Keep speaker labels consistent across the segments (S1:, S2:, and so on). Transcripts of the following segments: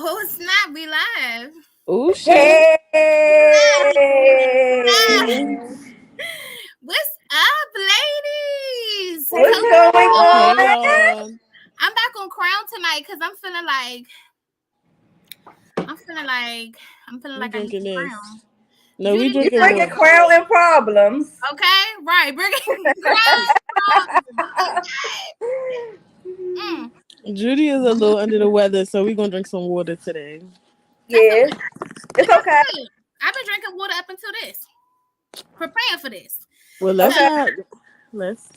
S1: Oh snap, we live.
S2: Oh shit.
S3: Hey,
S1: What's up, ladies?
S3: what's
S1: Come
S3: going
S1: on.
S2: Hey
S3: on?
S2: y'all.
S1: I'm back on Crown tonight because I'm feeling
S2: We
S1: like I need
S2: drinking
S1: some
S2: this.
S1: Crown.
S2: No, we
S1: Judy, you
S3: You
S2: drinking
S1: got
S3: bringing
S2: this.
S1: yours?
S3: crown and problems.
S1: Okay, right. Bring Crown. Okay. Mm.
S2: Judy is a little under the weather, so we gonna drink some water today.
S1: That's
S3: Yeah,
S1: okay.
S3: it's
S1: That's
S3: okay.
S1: good. I've been drinking water up until this, preparing for this.
S2: Well,
S1: So,
S2: let's
S3: Okay.
S2: not. Let's.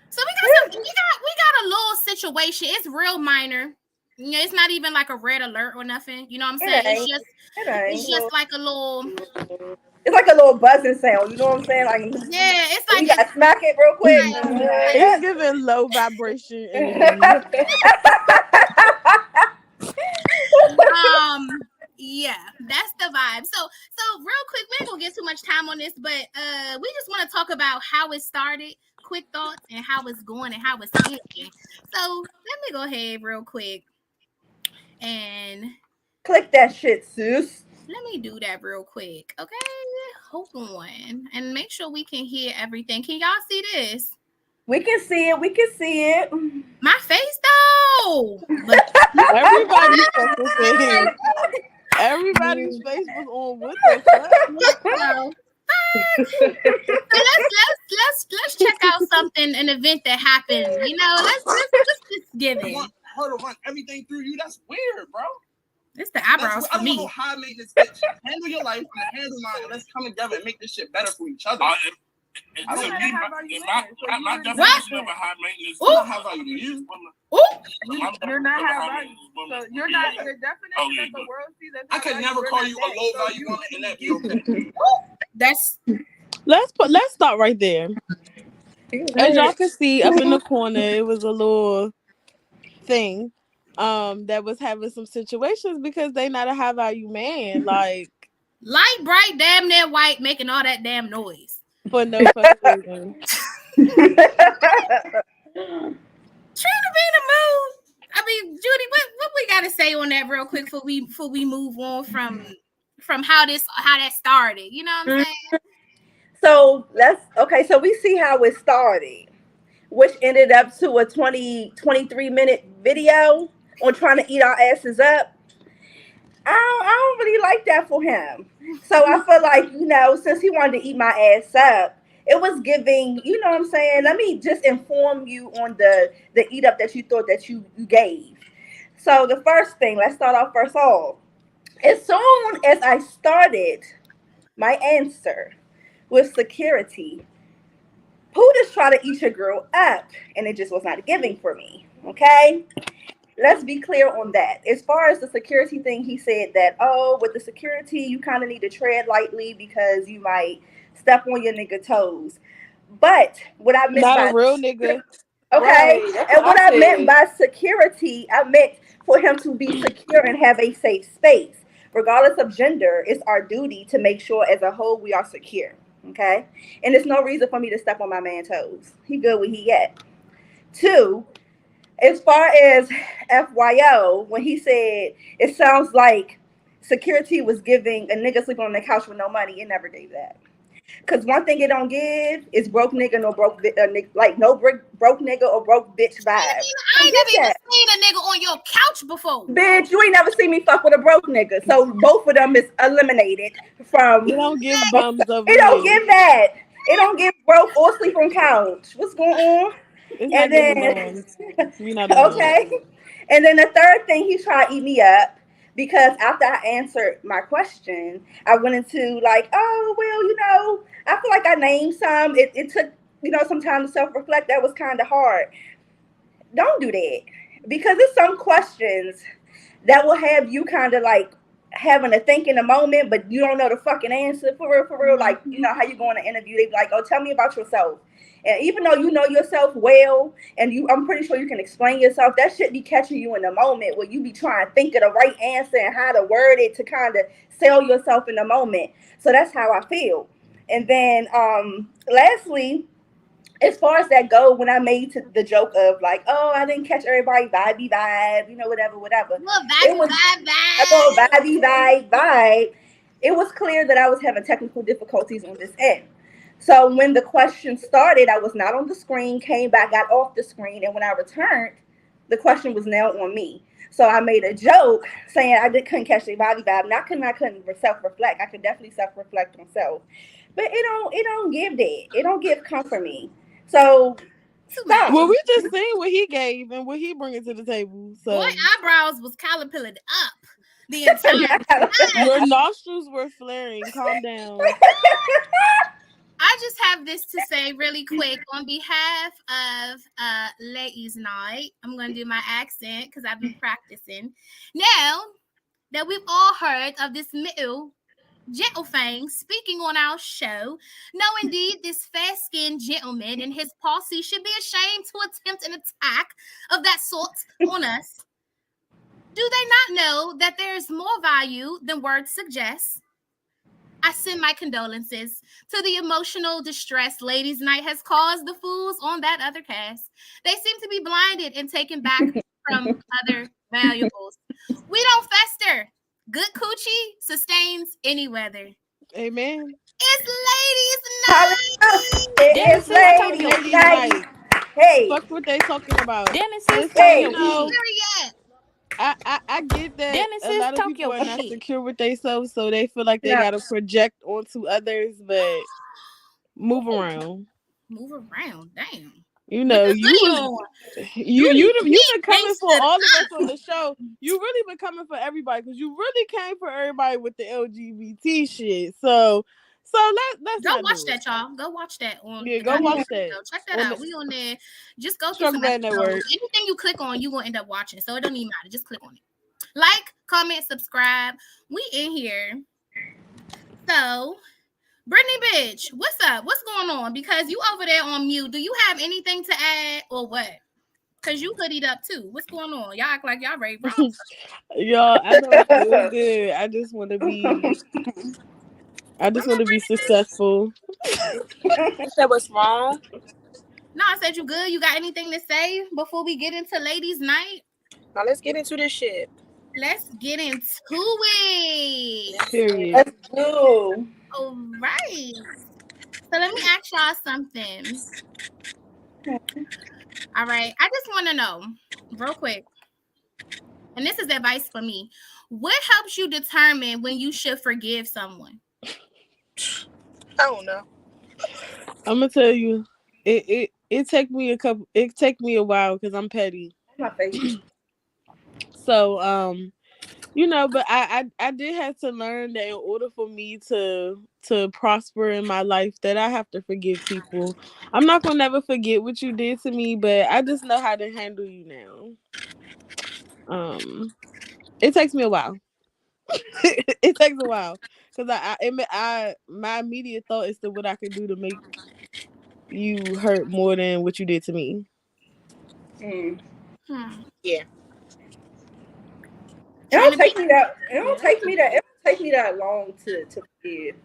S1: so we got a little situation. It's real minor. You know, it's not even like a red alert or nothing. You know what I'm saying?
S3: It ain't. It
S1: It's
S3: ain't.
S1: just like a little,
S3: It's like a little buzzing sound. You know what I'm saying? Like
S1: yeah. It's like
S3: you got to smack it real quick.
S1: like,
S2: It's giving low vibration energy.
S1: um yeah, that's the vibe. So real quick, we ain't gonna get too much time on this, but we just want to talk about how it started, quick thoughts, and how it's going and how it's ending. So let me go ahead real quick and
S3: Click that shit, sis.
S1: let me do that real quick. Okay, hold on and make sure we can hear everything. Can y'all see this?
S3: We can see it. We can see it.
S1: My face though. But
S2: Everybody's fucking face. Everybody's face was on. What the fuck?
S1: what the so let's check out something, an event that happened. You know, let's just give it.
S4: Her to run everything through you. That's weird, bro.
S1: It's the eyebrows
S4: I
S1: for
S4: don't know
S1: me.
S4: how I made this bitch. Handle your life, I'm gonna handle mine, and let's come together and make this shit better for each other.
S5: I
S4: don't
S5: said,
S4: know
S5: me, my definition
S1: What?
S5: of a high maintenance
S1: Ooh.
S4: I'm not high value to you.
S1: Ooh,
S5: You're not high value. So you're not your definition that the world sees as
S4: I could never call you a low value woman, and that be okay.
S1: that's
S2: Let's start right there. As y'all can see up in the corner, it was a little thing that was having some situations because they not a high value man, like
S1: light bright, damn near white, making all that damn noise.
S2: for no fucking reason.
S1: Trying to be in the mood. I mean, Judy, what we gotta say on that real quick before we move on from how that started. You know what I'm saying?
S3: So so we see how it started, which ended up to a 23 minute video on trying to eat our asses up. I don't really like that for him. So I feel like, since he wanted to eat my ass up, it was giving, you know what I'm saying? Let me just inform you on the eat up that you thought that you gave. So the first thing, let's start off first off. As soon as I started my answer with security, who just try to eat your girl up, and it just was not giving for me. Okay, let's be clear on that. As far as the security thing, he said that, oh, with the security, you kind of need to tread lightly because you might step on your nigga toes. But what I meant
S2: Not a
S3: by
S2: real nigga.
S3: okay,
S2: Right. That's
S3: and what I meant
S2: said.
S3: by security, I meant for him to be secure and have a safe space. Regardless of gender, it's our duty to make sure as a whole we are secure. Okay? And there's no reason for me to step on my man's toes. He good where he at. Two, as far as FYO, when he said it sounds like security was giving a nigga sleeping on the couch with no money, it never gave that. Cause one thing it don't give is broke nigga, no broke like no broke nigga or broke bitch vibe.
S1: I
S3: Don't
S1: ain't
S3: get
S1: never even
S3: that,
S1: seen a nigga on your couch before.
S3: bitch. You ain't never seen me fuck with a broke nigga, so both of them is eliminated from.
S2: We don't give bums over
S3: It don't
S2: here.
S3: give that. It don't give broke or sleep on couch. What's going on?
S2: It's
S3: And
S2: not giving
S3: then
S2: bums. We not in those.
S3: okay, and then the third thing, he tried to eat me up because after I answered my question, I went into like, oh well, I feel like I named some. It took some time to self reflect. That was kind of hard. Don't do that because it's some questions that will have you kind of like having to think in a moment, but you don't know the fucking answer for real, for real. Like, how you go on an interview, they be like, oh, tell me about yourself. And even though you know yourself well, and I'm pretty sure you can explain yourself, that shit be catching you in the moment where you be trying to think of the right answer and how to word it to kind of sell yourself in the moment. So that's how I feel. And then lastly, as far as that go, when I made the joke of like, oh, I didn't catch everybody vibe, whatever.
S1: Well,
S3: It was a little vibe. It was clear that I was having technical difficulties on this end. So when the question started, I was not on the screen, came back, got off the screen, and when I returned, the question was now on me. So I made a joke saying couldn't catch the vibe. And I couldn't self-reflect. I could definitely self-reflect on self. But it don't give that. It don't give comfort me. So stop.
S2: Well, we just seen what he gave and what he bringing to the table. So
S1: boy, eyebrows was caterpillared up the entire time.
S2: your nostrils were flaring. Calm down.
S1: I just have this to say really quick on behalf of Ladies Night. I'm going to do my accent because I've been practicing. Now that we've all heard of this little gentle thing speaking on our show, no, indeed, this fair-skinned gentleman and his posse should be ashamed to attempt an attack of that sort on us. Do they not know that there is more value than words suggest? I send my condolences to the emotional distress Ladies Night has caused the fools on that other cast. They seem to be blinded and taken back from other valuables. We don't fester. Good coochie sustains any weather.
S2: Amen.
S1: It's Ladies Night.
S3: It is Ladies Night. Hey.
S2: Fuck what they talking about.
S6: Dennis is
S3: Hey.
S6: Tokyo.
S2: I get that
S6: Dennis
S2: a
S6: is
S2: lot of
S6: Tokyo
S2: people are not
S6: shit.
S2: secure with themselves, so they feel like they
S3: Yeah.
S2: gotta project onto others, but move around.
S1: Move around, damn.
S2: You know,
S1: Put the
S2: you
S1: hoodie
S2: was,
S1: on.
S2: you've been coming for
S1: gangsta
S2: all of us on the show. You really been coming for everybody because you really came for everybody with the LGBT shit. So let's
S1: Go
S2: not
S1: watch
S2: do
S1: that, y'all. Go watch that on.
S2: Yeah, go watch that.
S1: Check that
S2: On
S1: out.
S2: the-
S1: We on there. Just go through
S2: Struggle
S1: some
S2: Bad
S1: episodes.
S2: Network.
S1: Anything you click on, you gonna end up watching. So it don't even matter. Just click on it. Like, comment, subscribe. We in here. So, Brittany, bitch, what's up? What's going on? Because you over there on mute. Do you have anything to add or what? Because you hoodied up too. What's going on? Y'all act like y'all ready.
S2: Y'all, I don't feel good. I just want to be successful.
S6: You said what's wrong?
S1: No, I said you good. You got anything to say before we get into Ladies Night?
S6: Now let's get into this shit.
S1: Let's get into it.
S2: Period.
S3: Let's do.
S1: All right. So let me ask y'all something. All right. I just want to know real quick. And this is advice for me. What helps you determine when you should forgive someone?
S6: I don't know.
S2: I'm gonna tell you, it take me a while because I'm petty.
S3: My face.
S2: So but I did have to learn that in order for me to prosper in my life, that I have to forgive people. I'm not gonna never forget what you did to me, but I just know how to handle you now. It takes me a while. It takes a while because my immediate thought is to what I could do to make you hurt more than what you did to me.
S6: Yeah.
S3: It don't take me that long to forgive.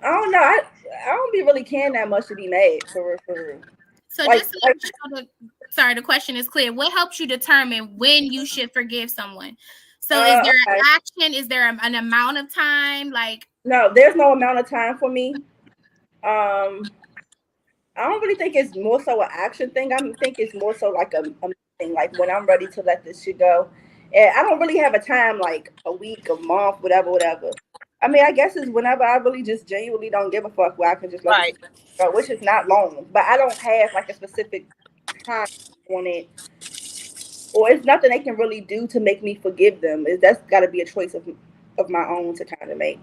S3: I don't know. I don't be really caring that much to be mad for real.
S1: So just to let you know, the question is clear. What helps you determine when you should forgive someone? So is there an action? Is there an amount of time? Like,
S3: no, there's no amount of time for me. I don't really think it's more so an action thing. I think it's more so like a thing, like when I'm ready to let this shit go. And I don't really have a time, like a week, a month, whatever. I mean, I guess it's whenever I really just genuinely don't give a fuck, where I can just let it go, which is not long. But I don't have like a specific time on it, or it's nothing they can really do to make me forgive them. That's got to be a choice of my own to kind of make.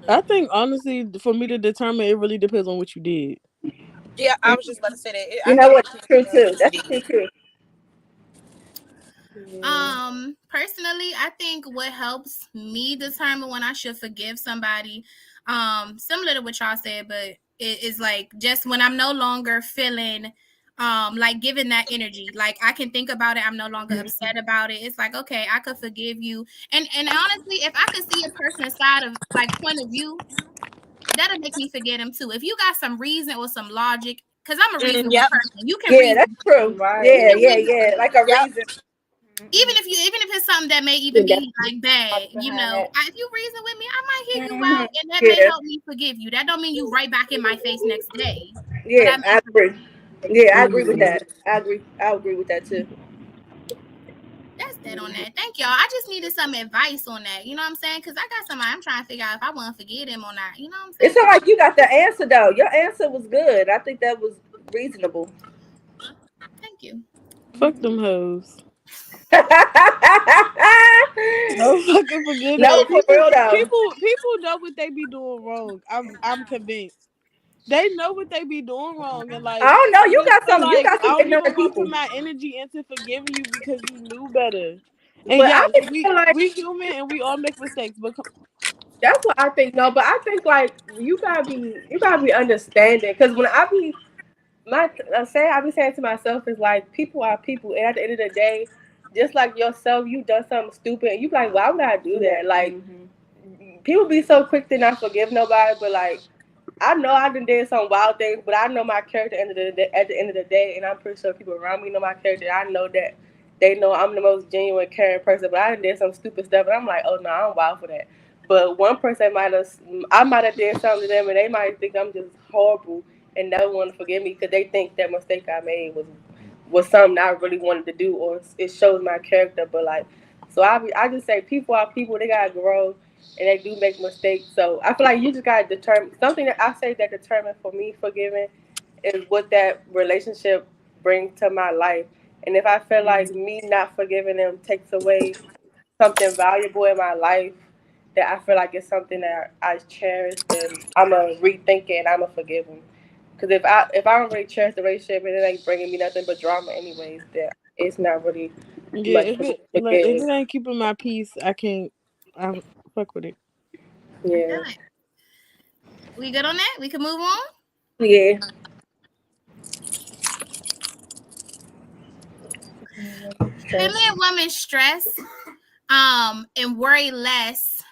S2: I think honestly, for me to determine, it really depends on what you did.
S6: Yeah, I was just about to say that.
S3: You know what? True too. That's true.
S1: Personally, I think what helps me determine when I should forgive somebody, similar to what y'all said, but it is like just when I'm no longer feeling like giving that energy. Like I can think about it, I'm no longer upset about it. It's like, okay, I could forgive you. And honestly, if I could see a person's side of like point of view, that'll make me forget him too. If you got some reason or some logic Because I'm a reasonable
S6: Yep.
S1: person. You can
S3: Yeah,
S1: reason.
S3: that's true.
S5: Right.
S3: Yeah,
S1: You can
S3: yeah, yeah. Like a
S6: Yep.
S3: reason.
S1: even if it's something that may even
S3: Yeah,
S1: be like bad, you know,
S3: behind
S1: if you reason with me, I might hear you
S3: Mhm.
S1: out, and that may
S3: Yeah,
S1: help me forgive you. That don't mean you right back in my face next day, but
S3: yeah,
S1: I may
S3: I agree. Yeah, I agree with that. I agree with that too.
S1: that's that on that. Thank y'all. I just needed some advice on that. You know what I'm saying? Because I got somebody I'm trying to figure out if I want to forget him or not. You know what I'm
S3: It
S1: saying?
S3: sounds like you got the answer though. Your answer was good. I think that was reasonable.
S1: Thank you.
S2: Fuck them hoes.
S3: No,
S2: No fucking forget her.
S3: for real though.
S2: People know what they be doing wrong. I'm convinced. They know what they be doing wrong, and like
S3: I don't know. You
S2: just
S3: got
S2: to,
S3: some. You
S2: like
S3: got
S2: I
S3: some
S2: don't even
S3: ignorant
S2: want to
S3: people.
S2: put my energy into forgiving you because you knew better. And
S5: But I
S2: yes,
S5: just feel like
S2: we human and we all make mistakes, but
S5: that's what I think. No, but I think like you gotta be understanding. Because when I be I be saying to myself is like people are people, and at the end of the day, just like yourself, you done something stupid, and you be like, why would I do that? Like people be so quick to not forgive nobody, but like I know I done did some wild things, but I know my character at the end of the day, and I'm pretty sure people around me know my character. I know that they know I'm the most genuine, caring person, but I done did some stupid stuff, and I'm like, oh no, I'm wild for that. But one person I might have did something to them, and they might think I'm just horrible and never want to forgive me because they think that mistake I made was something I really wanted to do, or it shows my character. But like, so I just say people are people. They gotta grow and they do make mistakes. So I feel like you just gotta determine something that I say that determine for me forgiving is what that relationship brings to my life. And if I feel like me not forgiving them takes away something valuable in my life that I feel like it's something that I cherish, then I'm gonna rethink it and I'm gonna forgive them. Because if I don't really cherish the relationship and it ain't bringing me nothing but drama anyways, then it's not really
S2: yeah,
S5: much
S2: if
S5: for me
S2: it
S5: to
S2: like if
S5: forgive.
S2: it ain't keeping my peace, I fuck with it.
S1: I
S5: Yeah.
S1: feel it. We good on that? We can move on.
S3: Yeah.
S1: Feminine women stress and worry less.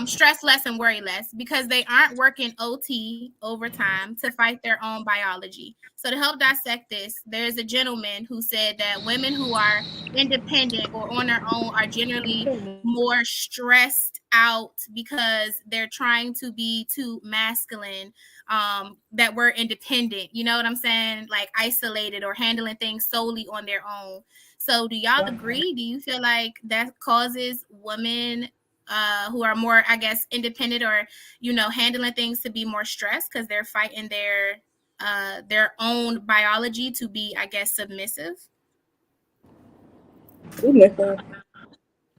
S1: Stress less and worry less because they aren't working OT overtime to fight their own biology. So to help dissect this, there's a gentleman who said that women who are independent or on their own are generally more stressed out because they're trying to be too masculine, that we're independent. You know what I'm saying? Like isolated or handling things solely on their own. So do y'all agree? Do you feel like that causes women who are more, I guess, independent or, handling things to be more stressed because they're fighting their own biology to be, I guess, submissive?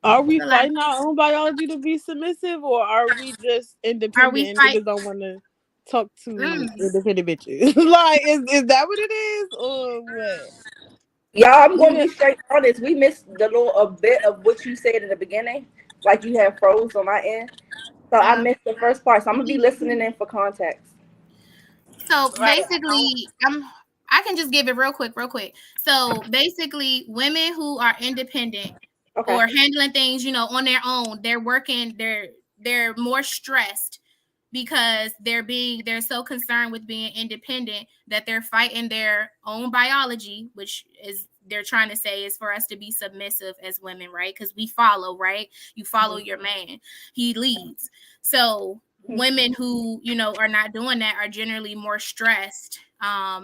S2: Are we
S1: So, like,
S2: fighting our own biology to be submissive, or are we just
S1: are
S2: independent
S1: we
S2: and
S1: fight?
S2: niggas don't want to talk to
S1: Mm.
S2: independent bitches? Like, is that what it is, or what?
S3: Y'all, I'm gonna
S2: Even
S3: be straight honest. We missed the little a bit of what you said in the beginning. Like you had froze on my end. So I missed the first part. So I'm gonna be listening in for context.
S1: So
S6: Right.
S1: basically, I can just give it real quick. So basically, women who are independent
S3: Okay.
S1: or handling things, on their own, they're working, they're more stressed because they're so concerned with being independent that they're fighting their own biology, which is they're trying to say is for us to be submissive as women, right? Because we follow, right? You follow your man, he leads. So women who are not doing that are generally more stressed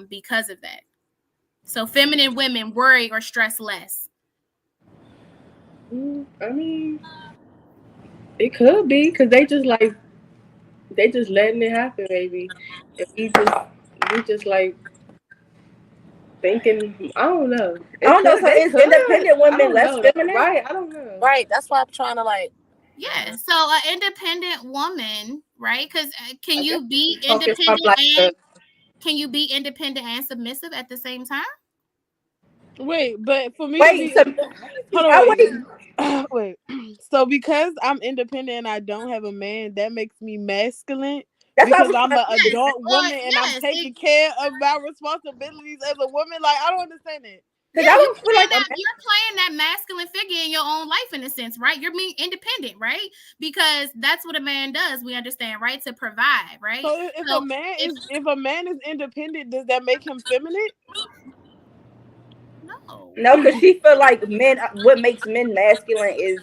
S1: because of that. So feminine women worry or stress less.
S5: I mean, it could be because they just letting it happen, maybe. If we just like thinking, I don't know.
S3: I don't know. So
S5: They
S3: is
S5: could.
S3: independent
S5: I
S3: women
S5: don't
S3: less
S5: know.
S3: feminine?
S5: Right? I don't know.
S6: Right. That's why I'm trying to like.
S1: Yeah. So an independent woman, right? Because can you be
S5: Talking from
S1: independent
S5: like
S1: and can you be independent and submissive at the same time?
S2: wait, but for me to
S3: Wait.
S2: be,
S3: So
S2: hold
S3: I
S2: on,
S3: wait.
S2: wait. So because I'm independent and I don't have a man, that makes me masculine
S3: That's what I
S2: because
S3: was
S2: I'm
S3: trying
S2: an
S3: to say.
S1: Yes.
S2: adult
S1: Or
S2: woman and I'm
S1: yes.
S2: taking care of my responsibilities as a woman. Like, I don't understand it.
S3: Because
S1: Yeah,
S3: I
S1: you're
S3: don't feel like
S1: playing that masculine figure in your own life in a sense, right? You're being independent, right? Because that's what a man does. We understand, right? To provide, right?
S2: So if a man is independent, does that make him feminine?
S3: no, because she feel like men. What makes men masculine is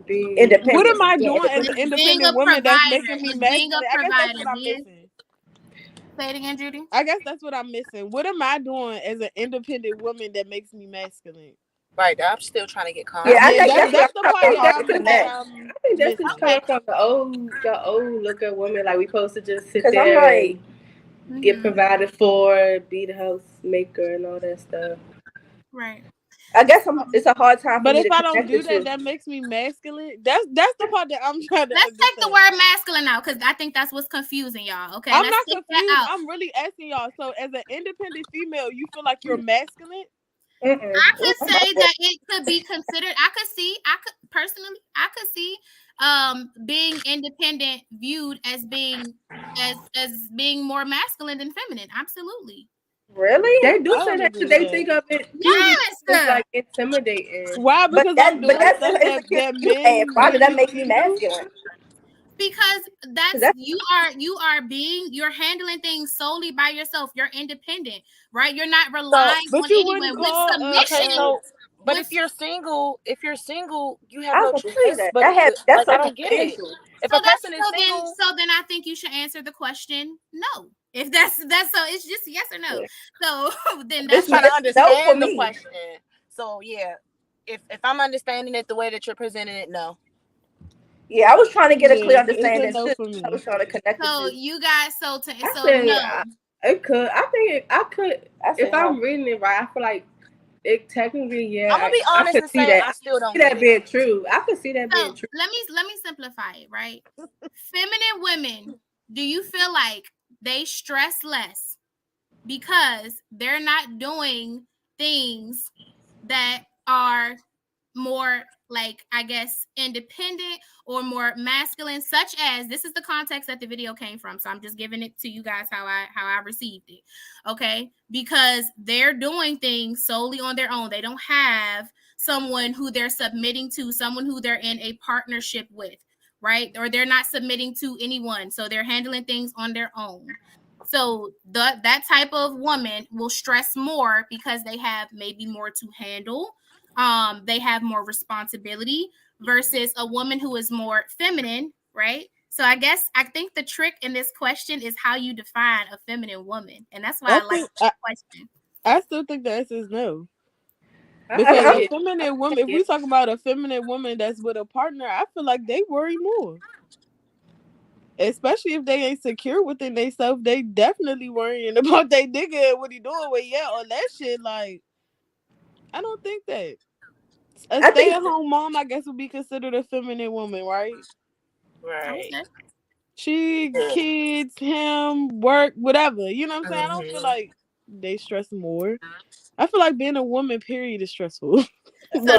S5: being
S3: independent.
S2: What am I
S3: Being
S2: doing as an
S3: independent.
S1: being a
S2: independent woman that's
S1: provider,
S2: making me
S1: is being a
S2: masculine? I guess that's what
S1: provider,
S2: I'm
S1: being.
S2: missing.
S1: Say it again, Judy.
S2: I guess that's what I'm missing. What am I doing as an independent woman that makes me masculine?
S6: Right, I'm still trying to get calm.
S3: Yeah, I think
S2: that's the part that
S3: I
S2: I think
S3: connect.
S2: I'm
S5: I think that's just
S2: missing.
S5: coming from the old look at women. Like we supposed to just sit
S3: 'Cause I'm
S5: there
S3: like,
S5: and get provided for, be the housemaker and all that stuff.
S1: Right.
S3: I guess it's a hard time for
S2: But
S3: me
S2: if
S3: to
S2: I don't
S3: connect
S2: do
S3: the
S2: that,
S3: two.
S2: that makes me masculine. That's the part that I'm trying to
S1: Let's take the
S2: understand.
S1: word masculine out because I think that's what's confusing y'all. Okay,
S2: I'm
S1: let's
S2: not
S1: take
S2: confused.
S1: that out.
S2: I'm really asking y'all. So, as an independent female, you feel like you're masculine?
S1: I could say that it could be considered. I could see being independent viewed as being being more masculine than feminine. Absolutely.
S3: Really?
S5: They do
S2: I
S5: say
S2: don't
S5: that
S2: agree
S5: because
S2: with
S5: they
S2: that.
S5: think of it.
S1: Yes.
S5: It's like intimidating.
S2: Why?
S3: But
S2: Because I'm doing
S3: that's
S2: stuff
S3: it's a
S2: that
S3: cute
S2: men
S3: Why did that make
S2: usually
S3: me
S2: do.
S3: masculine?
S1: Because
S3: that's
S1: you're handling things solely by yourself. You're independent, right? You're not relying
S2: But
S1: on
S2: you
S1: anyone
S2: wouldn't
S1: with
S2: call
S1: submission.
S6: Okay, so but
S1: with-
S6: if you're single, you have
S3: I
S6: no
S3: can
S6: choice.
S3: see that.
S6: But
S3: That's
S6: I don't get it.
S3: circumstantial.
S6: If a person is
S1: then
S6: single,
S1: I think you should answer the question no. If that's so, it's just yes or no. So then
S6: I'm
S1: that's
S6: trying to
S3: no for
S6: understand the
S3: me.
S6: question. So yeah, if I'm understanding it the way that you're presenting it, no.
S3: Yeah, I was trying to get a clear
S2: Yeah, it's a
S3: understanding
S2: no
S3: too.
S2: for me.
S3: I was trying to connect
S1: so
S3: the two.
S1: you guys
S5: I
S1: no.
S5: think it could. I think I could.
S3: I said
S5: If I'm
S3: no.
S5: reading it right, I feel like it technically. Yeah,
S6: I'm gonna be honest and
S5: see
S6: say
S5: that.
S6: I still don't
S5: see
S6: get
S5: that
S6: it.
S5: being true. I could see that
S1: So
S5: being true.
S1: let me simplify it, right? Feminine women, do you feel like they stress less because they're not doing things that are more like, I guess, independent or more masculine, such as, this is the context that the video came from, so I'm just giving it to you guys how I received it, okay? Because they're doing things solely on their own. They don't have someone who they're submitting to, someone who they're in a partnership with, right? Or they're not submitting to anyone, so they're handling things on their own. So that type of woman will stress more because they have maybe more to handle. They have more responsibility versus a woman who is more feminine, right? So I think the trick in this question is how you define a feminine woman, and that's why I like the question.
S2: I still think the answer is no. Because a feminine woman, if we talk about a feminine woman that's with a partner, I feel like they worry more. Especially if they ain't secure within themselves, they definitely worrying about their nigga and what he doing with all that shit. Like, I don't think that. A stay-at-home mom, I guess, would be considered a feminine woman, right?
S6: Right.
S2: She, kids, him, work, whatever. You know what I'm saying? I don't feel like they stress more. I feel like being a woman, period, is stressful.
S1: So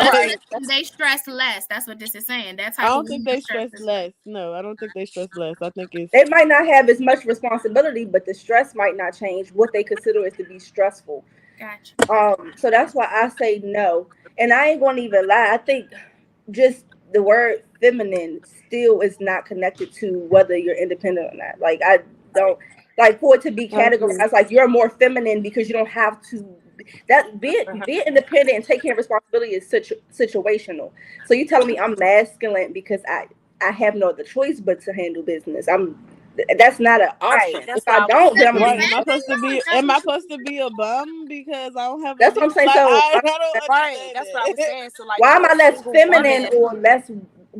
S1: they stress less. That's what this is saying.
S2: I don't think they stress less. No, I don't think they stress less. I think
S3: they might not have as much responsibility, but the stress might not change what they consider is to be stressful.
S1: Gotcha.
S3: So that's why I say no. And I ain't gonna even lie. I think just the word feminine still is not connected to whether you're independent or not. Like, I don't like for it to be categorized like you're more feminine because you don't have to. That being independent and taking responsibility is situational. So you telling me I'm masculine because I have no other choice but to handle business. That's not an option. If I don't, then I'm gonna be.
S2: Am I supposed to be a bum because I don't have?
S3: That's what I'm saying.
S2: Like,
S3: So
S2: I don't
S6: right, that's what I was saying. So like,
S3: why am I less feminine or less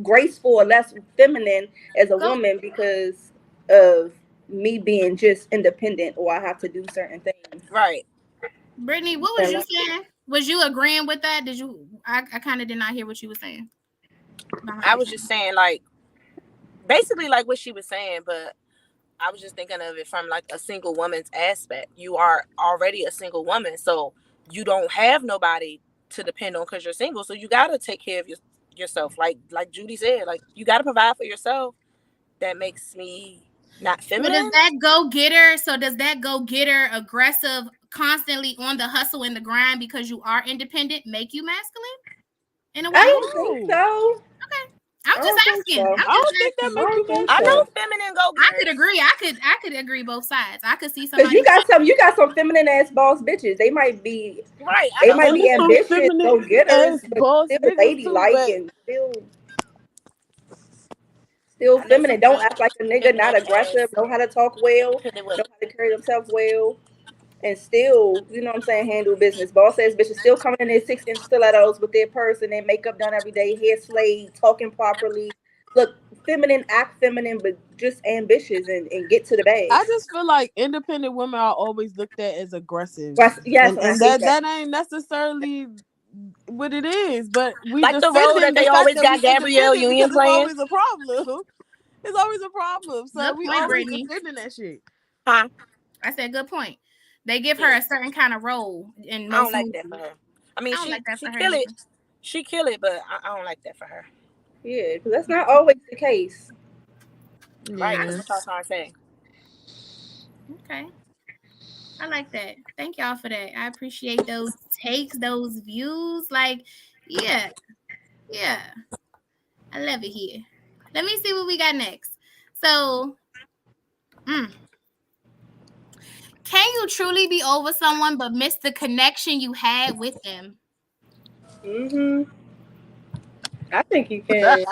S3: graceful or less feminine as a woman because of me being just independent or I have to do certain things?
S6: Right.
S1: Brittany, what was you saying? Was you agreeing with that? Did you? I kind of did not hear what you were saying.
S6: I was just saying, like, basically like what she was saying, but I was just thinking of it from like a single woman's aspect. You are already a single woman, so you don't have nobody to depend on because you're single. So you gotta take care of yourself. Like Judy said, like you gotta provide for yourself. That makes me not
S1: So
S6: feminine.
S1: does that go getter? So does that go getter aggressive, constantly on the hustle and the grind because you are independent, make you masculine in a way?
S3: I don't think so.
S1: I'm
S3: I
S1: just
S3: don't think
S1: asking.
S3: so.
S1: I'm
S2: I
S1: just
S2: don't think that
S1: asking.
S2: makes you
S3: think
S6: I
S2: masculine.
S6: know feminine go
S1: I
S6: getter.
S1: could agree. I could agree both sides. I could see
S3: Because
S1: somebody.
S3: you got some feminine ass boss bitches. They might be
S6: Right.
S3: they
S6: I
S3: might
S6: know
S3: be
S2: There's some
S3: ambitious,
S2: feminine
S3: go getters,
S2: ass
S3: but
S2: boss
S3: still
S2: niggas too,
S3: ladylike
S2: but
S3: and still
S6: I know
S3: feminine.
S6: some
S3: Don't
S6: real
S3: act like a nigga,
S6: feminine
S3: not aggressive,
S6: ass
S3: know how to talk well,
S6: to the
S3: know
S6: women.
S3: how to carry themselves well, and still, you know what I'm saying, handle business. Boss ass bitches still coming in their 6-inch stilettos with their purse and their makeup done every day, hair slayed, talking properly. Look, feminine, act feminine, but just ambitious and get to the bag.
S2: I just feel like independent women are always looked at as aggressive.
S3: Yes,
S2: and
S3: I hate
S2: that ain't necessarily what it is. But we
S6: Like the role
S2: defending
S6: that
S2: the
S6: they
S2: fact
S6: always
S2: that
S6: got
S2: we
S6: Gabrielle
S2: independent
S6: Union
S2: because it's
S6: playing.
S2: always a problem. It's always a problem. So
S1: Good
S2: we
S1: point,
S2: always
S1: Brittany.
S2: defending that shit.
S6: Huh?
S1: I said good point. They give her a certain kind of role in
S6: I
S1: most
S6: don't like
S1: movies.
S6: that for her. I mean,
S1: I don't like that
S6: she
S1: for her
S6: kill it.
S1: either.
S6: She kill it, but I don't like that for her.
S3: Yeah, because that's not always the case.
S6: Right?
S2: Yeah.
S6: That's what I'm trying to say.
S1: Okay. I like that. Thank y'all for that. I appreciate those takes, those views. Like, yeah. I love it here. Let me see what we got next. So, can you truly be over someone but miss the connection you had with them?
S5: I think you can.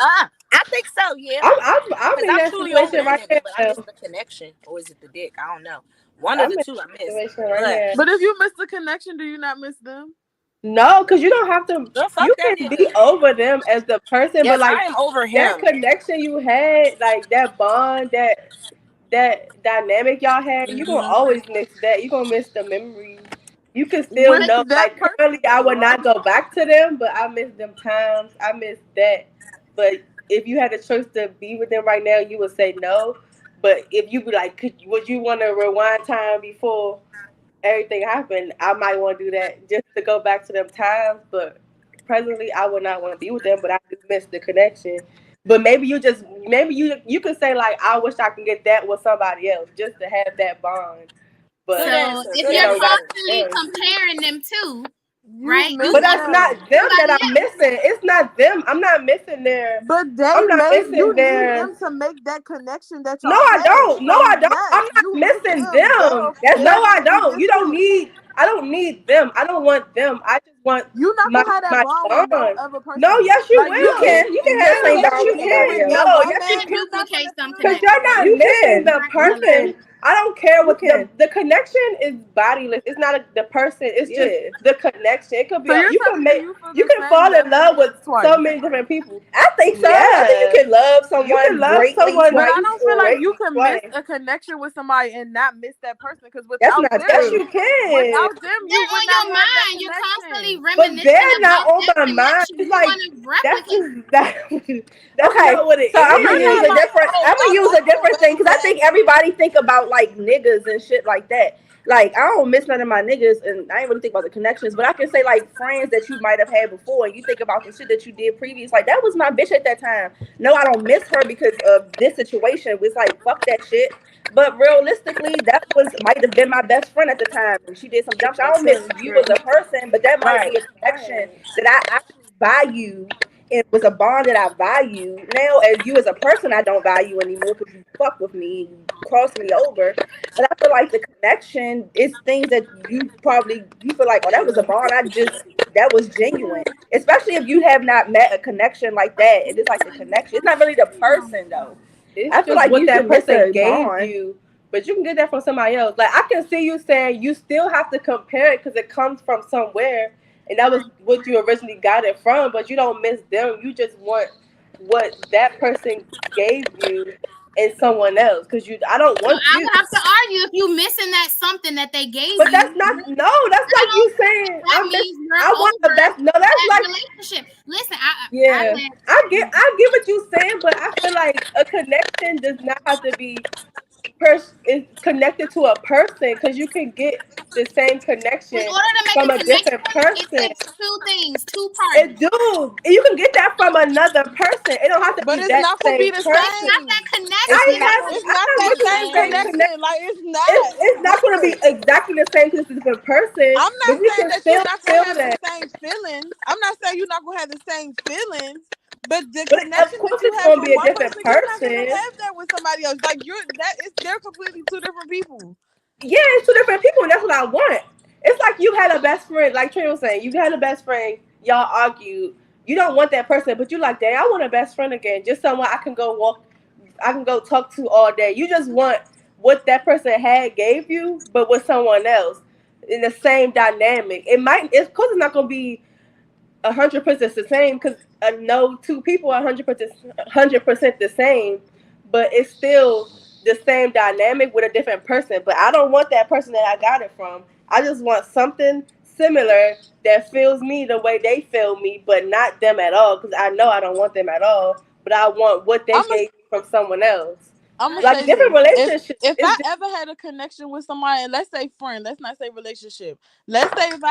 S6: I think so. Yeah.
S5: I'm in that
S6: truly over
S5: situation
S6: that
S5: right
S6: nigga, but I
S5: now.
S6: miss the connection, or is it the dick? I don't know. One of
S5: I'm
S6: the
S5: in
S6: two I
S5: that
S6: miss.
S5: situation right
S6: But
S5: now.
S2: But if you miss the connection, do you not miss them?
S5: No, because you don't have to.
S6: girl, fuck
S5: You
S6: that
S5: can
S6: nigga.
S5: be over them as the person,
S6: Yes,
S5: but like
S6: I am over
S5: that
S6: him.
S5: connection you had, like that bond, that dynamic y'all had, you gonna always miss that. You gonna miss the memories. You can still
S2: With
S5: know.
S2: that
S5: Like
S2: person,
S5: currently, I would
S2: right?
S5: not go back to them, but I miss them times. I miss that. But if you had a choice to be with them right now, you would say no. But if you be like, would you want to rewind time before everything happened? I might want to do that just to go back to them times. But presently, I would not want to be with them. But I do miss the connection. But maybe you could say like, I wish I could get that with somebody else just to have that bond. But
S6: Good
S1: So
S6: answer.
S1: if
S6: Good
S1: you're
S6: answer.
S1: constantly
S5: Yeah.
S1: comparing them to,
S2: You
S1: right?
S2: miss
S5: But that's
S2: them.
S5: not them that
S1: Somebody
S5: I'm missing. It's not them. I'm not missing their.
S2: But they
S5: I'm not
S2: made
S5: missing
S2: you need
S5: their.
S2: them to make that connection that
S5: No,
S2: y'all
S5: I
S2: had.
S5: don't. No,
S2: So
S5: I don't.
S2: yes,
S5: I'm not
S2: you
S5: missing
S2: miss
S5: them.
S3: That's
S5: No, I
S2: Yes, you
S5: don't.
S2: miss
S5: You don't
S2: them.
S5: need. I don't need them. I don't want them. I just want
S2: You not
S5: my
S2: gonna have that
S5: my
S2: bond with no
S5: bond.
S2: other person.
S5: No, yes, you
S2: Like
S3: you
S5: will.
S3: can
S2: yeah,
S3: have the same
S5: Yes,
S3: bond
S5: you
S3: with
S2: even
S3: somebody
S2: with
S5: can.
S3: else.
S2: your
S5: No,
S1: you
S5: yes, you
S1: can't
S2: romance,
S5: can.
S2: you're not
S1: duplicate
S2: gonna
S1: something
S5: Because
S1: that
S5: you're
S1: you
S5: not
S3: You
S5: missing
S3: can.
S5: the person. I don't care what the connection is bodiless. It's not the person. It's just
S3: Yeah.
S5: the connection. It could be.
S2: So you're
S5: You can
S2: telling
S5: make.
S2: me you feel
S5: You
S2: the
S5: can
S2: same
S5: fall in
S2: way
S5: love with
S2: twice.
S5: so many different people.
S3: I think so. I think you can love someone
S5: You can love
S3: greatly
S5: someone,
S2: But
S3: twice.
S2: I don't feel
S3: or
S2: like you can miss
S5: twice.
S2: a connection with somebody and not miss that person because
S3: That's
S2: without
S3: not
S2: them,
S5: Yes,
S3: true.
S5: you can.
S2: without them, you
S1: they're
S2: would
S1: on
S2: not
S1: your
S2: have that
S1: mind. You're constantly
S2: connection.
S5: But
S1: reminiscing
S5: they're not
S1: about
S5: on
S1: that
S5: my mind.
S1: connection.
S5: It's
S1: You
S5: like
S1: want to
S5: that's
S1: replicate.
S5: just that's
S3: Okay,
S5: not what it
S3: so I'm
S5: is.
S3: gonna
S2: You're
S3: use
S2: not
S3: a
S2: like
S3: different. I'm gonna use a different thing because I think everybody think about like niggas and shit like that. Like I don't miss none of my niggas, and I ain't really think about the connections. But I can say like friends that you might have had before, and you think about the shit that you did previous. Like that was my bitch at that time. No, I don't miss her because of this situation. It was like fuck that shit. But realistically, that might have been my best friend at the time, and she did some dumb shit. I don't miss you as a person, but that might be a connection that I actually value. It was a bond that I value. Now, as you as a person, I don't value anymore because you fuck with me, you cross me over. But I feel like the connection is things that you feel like, oh, that was a bond. That was genuine. Especially if you have not met a connection like that. It is like the connection. It's not really the person though.
S5: It's
S3: I feel
S5: just
S3: like
S5: what
S3: you
S5: that
S3: can miss
S5: person
S3: a
S5: gave
S3: bond.
S5: you, but you can get that from somebody else. Like I can see you saying you still have to compare it because it comes from somewhere, and that was what you originally got it from. But you don't miss them. You just want what that person gave you and someone else because I don't
S1: So
S5: want
S1: I
S5: you.
S1: would have to argue if you missing that something that they gave
S5: But
S1: you.
S5: that's not that's like you saying
S1: That means you're
S5: I want the
S1: over
S5: best. No, that's
S1: that
S5: like
S1: relationship. Listen,
S5: yeah. I get what you're saying, but I feel like a connection does not have to be is connected to a person, because you can get the same connection
S1: In order to make
S5: from
S1: a
S5: a
S1: connection,
S5: different
S1: it
S5: person.
S1: takes two things, two
S5: And
S1: parties.
S5: dude, you can get that from another person. It don't have to
S2: But
S5: be
S2: it's
S5: that
S2: not gonna
S5: same
S2: be the
S5: person.
S1: It's not
S2: same.
S1: that
S5: I
S1: connection.
S5: have.
S2: It's
S5: I'm
S2: not
S5: not
S2: that
S5: with the
S2: same
S5: same
S2: connection. Like it's not.
S5: It's not going to be exactly the same because it's a different person.
S2: I'm
S5: but
S2: not
S5: you
S2: saying
S5: can
S2: that
S5: still
S2: you're not
S5: feel
S2: gonna have
S5: that.
S2: the same feelings. I'm not saying you're not gonna have the same feelings. But the
S5: But of
S2: connection
S5: course,
S2: that you
S5: it's
S2: have
S5: going to
S2: with
S5: be a
S2: one
S5: different
S2: person, you're not gonna
S5: person.
S2: have that with somebody else. Like they're completely two different people.
S3: Yeah, it's two different people, and that's what I want. It's like you had a best friend, like Trina was saying, you had a best friend, y'all argued. You don't want that person, but you like, dang, I want a best friend again. Just someone I can go walk, I can go talk to all day. You just want what that person had gave you, but with someone else in the same dynamic. Of course, it's not gonna be 100% the same because no two people are 100% the same, but it's still the same dynamic with a different person. But I don't want that person that I got it from. I just want something similar that feels me the way they feel me, but not them at all, because I know I don't want them at all. But I want what they gave me from someone else.
S2: I'm gonna
S3: Like
S2: say
S3: different
S2: this.
S3: relationships.
S2: If I ever had a connection with somebody, and let's say friend, let's not say relationship. Let's say if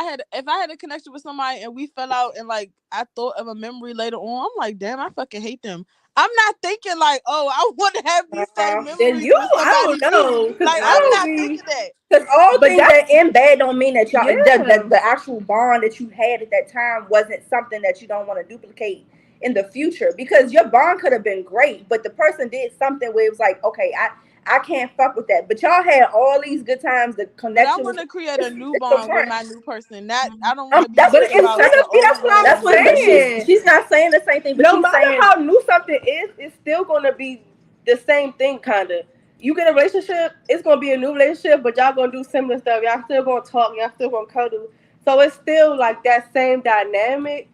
S2: I had a connection with somebody and we fell out and like I thought of a memory later on, I'm like, damn, I fucking hate them. I'm not thinking like, oh, I want to have these same
S3: Then
S2: memories
S3: you,
S2: with
S3: I
S2: somebody
S3: don't
S2: new.
S3: know,
S2: Like I'm not thinking that.
S3: Because all
S5: But
S3: things that end bad don't mean that y'all
S5: Yeah.
S3: the actual bond that you had at that time wasn't something that you don't want to duplicate in the future. Because your bond could have been great, but the person did something where it was like, okay, I can't fuck with that. But y'all had all these good times, the
S2: But
S3: connection.
S2: I want to create a new
S3: it's
S2: bond with
S3: different.
S2: my new person. Not I don't want to be
S3: That's
S5: But
S3: what
S2: thinking
S3: she's
S2: about
S3: saying.
S2: the old
S5: that's what I'm
S3: That's what, but
S5: saying.
S3: she's not saying the same thing. But
S5: No
S3: she's
S5: matter
S3: saying
S5: how new something is, it's still gonna be the same thing, kinda. You get a relationship, it's gonna be a new relationship, but y'all gonna do similar stuff. Y'all still gonna talk, y'all still gonna cuddle. So it's still like that same dynamic,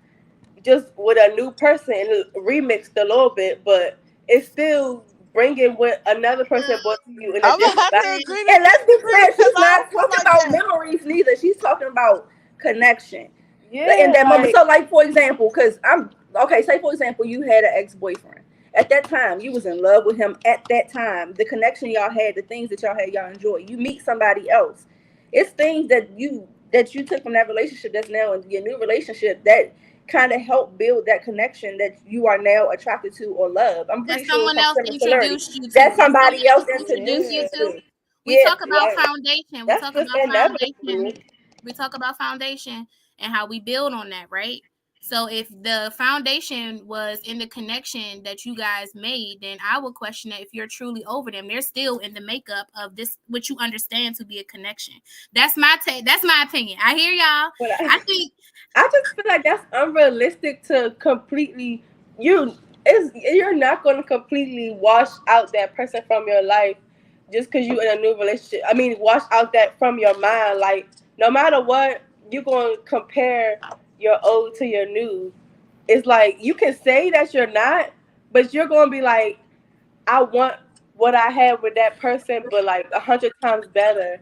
S5: just with a new person and remixed a little bit, but it's still bringing what another person brought to you in a
S2: I'm gonna
S5: different
S2: have to
S5: way.
S2: agree
S3: and let's be clear,
S2: because
S3: she's
S2: I
S3: not
S2: don't feel
S3: talking
S2: like
S3: about
S2: that.
S3: memories neither. She's talking about connection.
S5: Yeah,
S3: In that moment.
S5: like,
S3: So like for example, because I'm okay, say for example you had an ex-boyfriend. At that time, you was in love with him. At that time, the connection y'all had, the things that y'all had, y'all enjoy. You meet somebody else. It's things that you took from that relationship that's now in your new relationship that kind of help build that connection that you are now attracted to or love. I'm
S1: That
S3: pretty sure
S1: someone
S3: some
S1: else
S3: similarity.
S1: introduced you to.
S3: That somebody else
S1: Introduced you
S3: introduced you
S1: to.
S3: to.
S1: We
S3: Yeah,
S1: talk about
S3: like
S1: foundation. We
S5: that's
S1: talk
S5: just
S1: about foundation.
S5: inevitable.
S1: We talk about foundation and how we build on that, right? So if the foundation was in the connection that you guys made, then I would question it if you're truly over them. They're still in the makeup of this, what you understand to be a connection. That's my take. That's my opinion. I hear y'all.
S5: But
S1: I think
S5: I just feel like that's unrealistic to completely you're not going to completely wash out that person from your life just because you in a new relationship. I mean, wash out that from your mind. Like no matter what, you're going to compare your old to your new. It's like you can say that you're not, but you're going to be like, I want what I had with that person, but like 100 times better.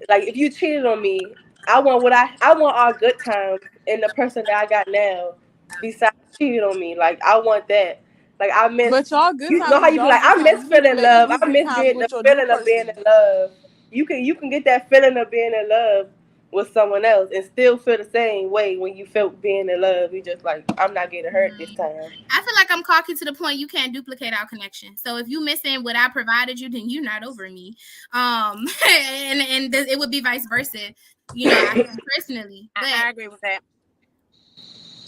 S5: Like if you cheated on me, I want our good times in the person that I got now. Besides cheating on me, like I want that. Like I miss.
S2: But y'all good
S5: You know
S2: times
S5: how
S2: is
S5: you be
S2: y'all
S5: like,
S2: good
S5: I
S2: times.
S5: miss
S2: You need to
S5: feeling
S2: make
S5: love.
S2: these
S5: I
S2: good
S5: miss
S2: times
S5: the
S2: with your new
S5: feeling of being
S2: person.
S5: in love. You can get that feeling of being in love with someone else and still feel the same way when you felt being in love. You just like, I'm not getting hurt this time.
S1: I feel like I'm cocky to the point you can't duplicate our connection. So if you missing what I provided you, then you're not over me. And it would be vice versa. You know, I think personally. But
S6: I agree with that.